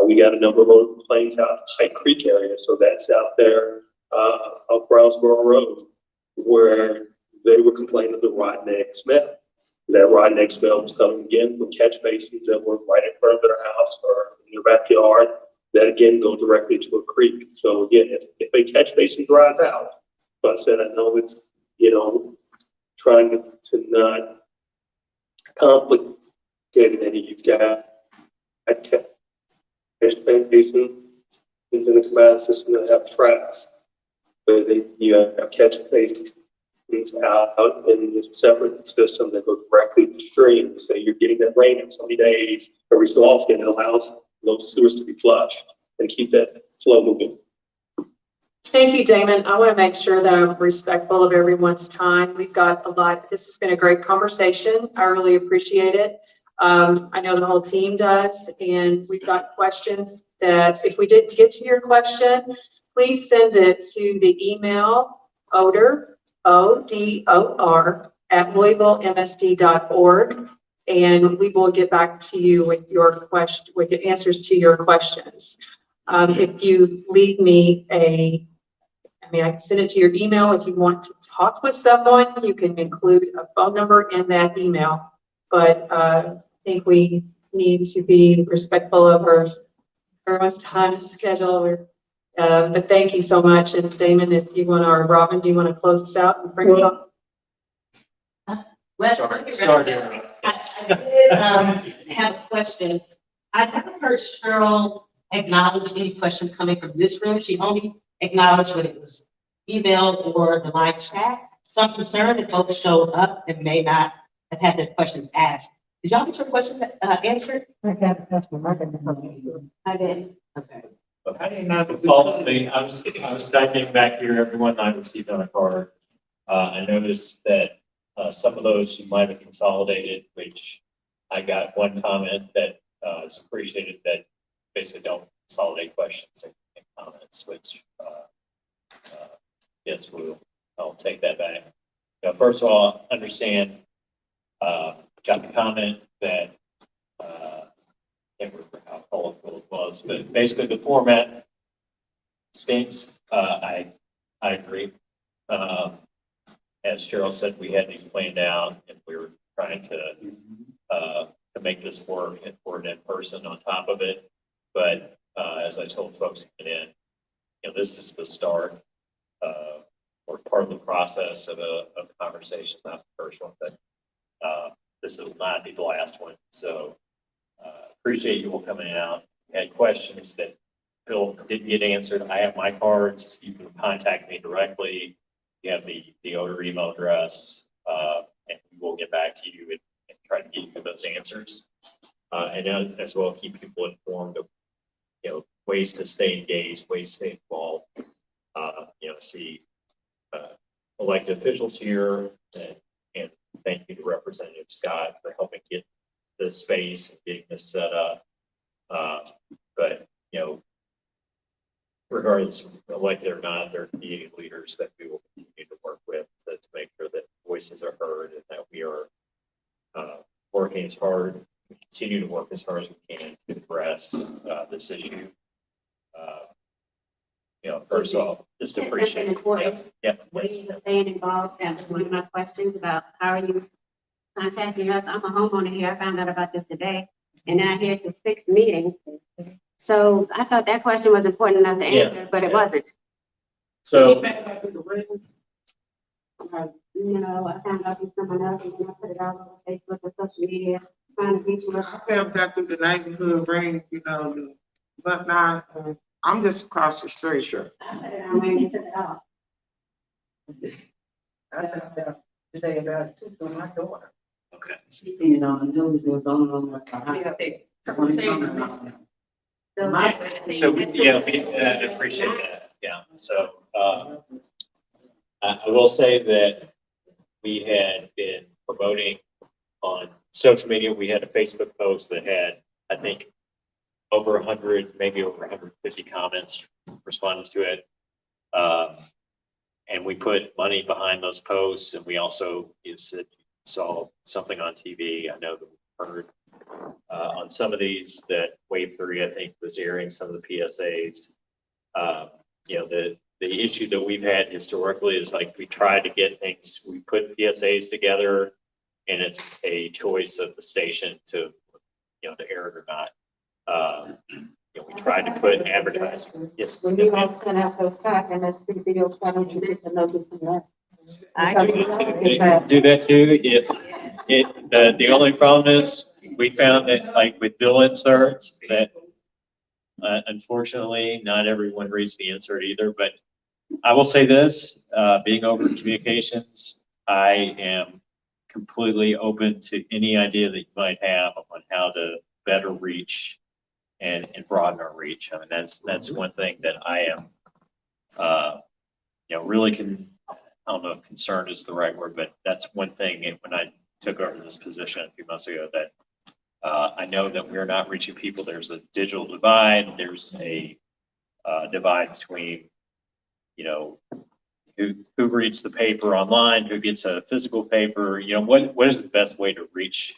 We got a number of road complaints out in High Creek area, so that's out there up Brownsboro Road, where they were complaining of the rotten egg smell. That rotten egg smell was coming again from catch basins that were right in front of their house or in their backyard. That again go directly to a creek. So again, if a catch basin dries out, but I said I know it's trying to not complicate it. You've got a catch basin in the command system that have tracks, where you have catch basins out in this separate system that go directly to streams. So you're getting that rain in so many days every so often. It allows those sewers to be flushed and keep that flow moving. Thank you, Damon. I want to make sure that I'm respectful of everyone's time. We've got a lot. This has been a great conversation. I really appreciate it. I know the whole team does, and we've got questions that if we didn't get to your question, please send it to the email odor, ODOR, @LouisvilleMSD.org, and we will get back to you with your question, with the answers to your questions. If you leave me I can send it to your email. If you want to talk with someone, you can include a phone number in that email. But I think we need to be respectful of everyone's time and schedule. But thank you so much. And Damon, if you want, or Robin, do you want to close us out and bring us up? Well, Sorry. I did have a question. I haven't heard Cheryl acknowledge any questions coming from this room. She only acknowledged when it was emailed or the live chat. So I'm concerned that folks showed up and may not have had their questions asked. Did y'all get your questions answered? I did. Okay. I did not follow me. I was stacking back here, everyone I received on a card. I noticed that some of those you might have consolidated, which I got one comment that is appreciated that basically don't consolidate questions and comments, which yes, I'll take that back. Now, first of all, understand, got the comment that I can't remember how colorful it was, but basically the format stinks. I agree. As Cheryl said, we had these planned out and we were trying to make this work and for an in-person on top of it. But as I told folks coming in, this is the start or part of the process of a conversation, not the first one, but this will not be the last one. So appreciate you all coming out. Had questions that Phil didn't get answered. I have my cards. You can contact me directly. You have the odor email address, and we will get back to you and try to get you those answers. And as well, keep people informed of ways to stay engaged, ways to stay involved. See elected officials here, and thank you to Representative Scott for helping get this space and getting this set up. But regardless of elected or not, there are community leaders that we will continue to work with to make sure that voices are heard and that we are working as hard, we continue to work as hard as we can to address this issue. First of all, just That's appreciate it. important. Yeah. What you were saying involved, that was one of my questions about how are you contacting us? I'm a homeowner here. I found out about this today. And now here's the sixth meeting. So I thought that question was important enough to Yeah. answer, but it wasn't. So, You know, I found out from someone else and then I put it out on Facebook and social media, trying to reach you. I found out through the neighborhood ring, but now, I'm just across the street. sure. I put it on and took it off. I found out today about it too from my daughter. Okay. She seen on the news, it was on like. So, yeah, we appreciate that. Yeah. So, I will say that we had been promoting on social media. We had a Facebook post that had, I think, over 100, maybe over 150 comments responding to it. And we put money behind those posts, and we also saw something on TV. I know that we heard on some of these that Wave 3, I think, was airing some of the PSAs. The issue that we've had historically is like we try to get things, we put PSAs together, and it's a choice of the station to air it or not. We tried to put advertising. Yes. When you all sent out those back, MSD videos, why don't you get the notice and that? I do that too. The only problem is we found that like with bill inserts that unfortunately not everyone reads the insert either, but I will say this, being over in communications, I am completely open to any idea that you might have on how to better reach and broaden our reach. I mean, that's one thing that I am, really I don't know if concerned is the right word, but that's one thing when I took over this position a few months ago that I know that we're not reaching people. There's a digital divide. There's a divide between, who reads the paper online, who gets a physical paper, what is the best way to reach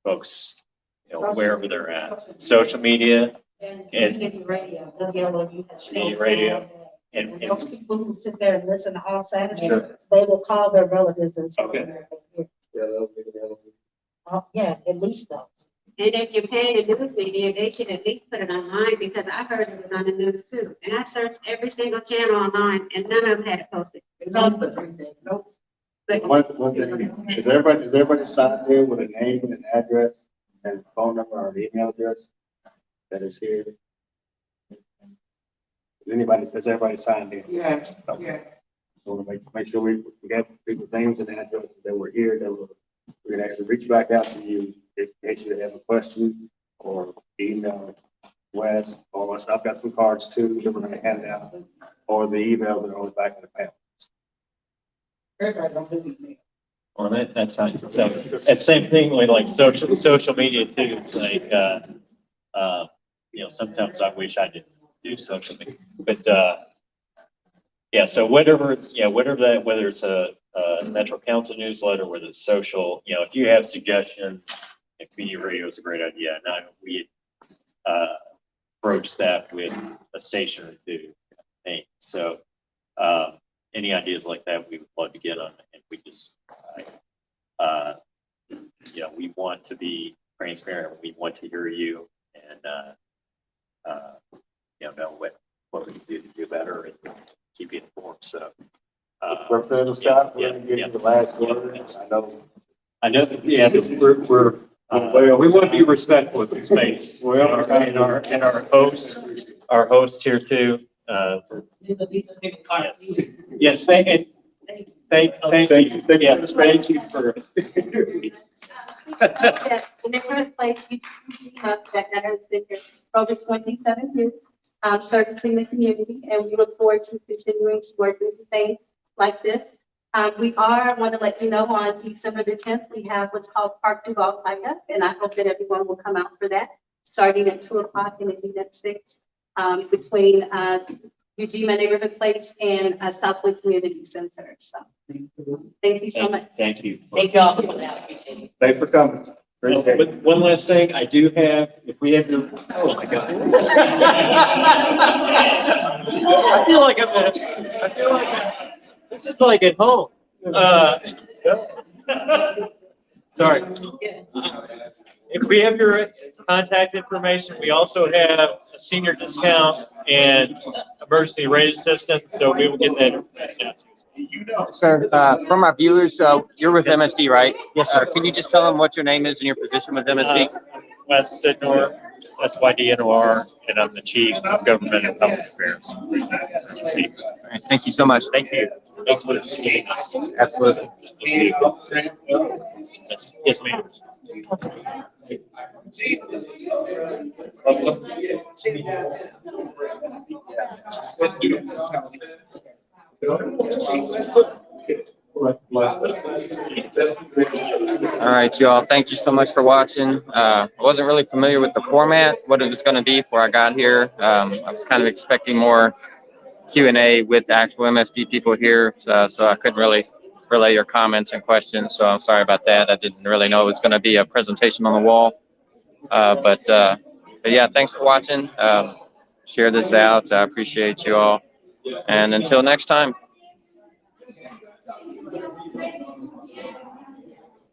folks, wherever they're at. Social media and Community radio, WLOU has community shown radio. that. And Those people who sit there and listen all Saturday, Sure. they will call their relatives and tell Okay. them. Yeah, at least those. And if you're paying the news media, they should at least put it online, because I heard it was on the news too. And I searched every single channel online and none of them had it posted. It's on the 3 thing. Nope. But One thing, is everybody signed in with a name and an address and phone number or email address that is here? Has everybody signed in? Yes, Okay. yes. So to make sure we got people's names and addresses that were here, we can actually reach back out to you in case you have a question or email Wes, or I've got some cards too that we're gonna hand out, or the emails that are on the back of the panel. Everybody don't do it. Well, that's fine. So it's same thing with like social media too. It's like, sometimes I wish I didn't do social media, but, yeah, so whatever that, whether it's a Metro Council newsletter, whether it's social, if you have suggestions, community radio is a great idea. Now we approached that with a station or two. So, any ideas like that, we would love to get on, and we just, we want to be transparent. We want to hear you and, know what we can do to do better and keep you informed. So, Representative Scott, we're gonna give you the last word. I know that, yeah, we want to be respectful of the space. And our host here too. Yes, thank you. Yes, thank you for. yes, in the current place, Uijima, that has been here for over 27 years, servicing the community, and we look forward to continuing to work with things like this. We want to let you know on December the 10th, we have what's called Park Duval Micah, and I hope that everyone will come out for that, starting at 2 o'clock and ending at 6, between Uijima Neighborhood Place and Southwood Community Center. So, thank you so much. Thank you. Thank y'all for that. Thanks for coming. But one last thing, I do have, if we have your, oh my God. I feel like this is like at home. Sorry. If we have your contact information, we also have a senior discount and emergency rate assistance, so we will get that information out to you. Sir, from our viewers, you're with MSD, right? Yes, sir. Can you just tell them what your name is and your position with MSD? Wes Sidnor, SYDNOR, and I'm the Chief of Government and Public Affairs. All right, thank you so much. Thank you. Thanks for seeing us. Absolutely. Yes, ma'am. All right, y'all. Thank you so much for watching. I wasn't really familiar with the format, what it was going to be before I got here. I was kind of expecting more Q&A with actual MSD people here, so I couldn't really relay your comments and questions. So I'm sorry about that. I didn't really know it was going to be a presentation on the wall. But yeah, thanks for watching. Share this out. I appreciate you all. And until next time.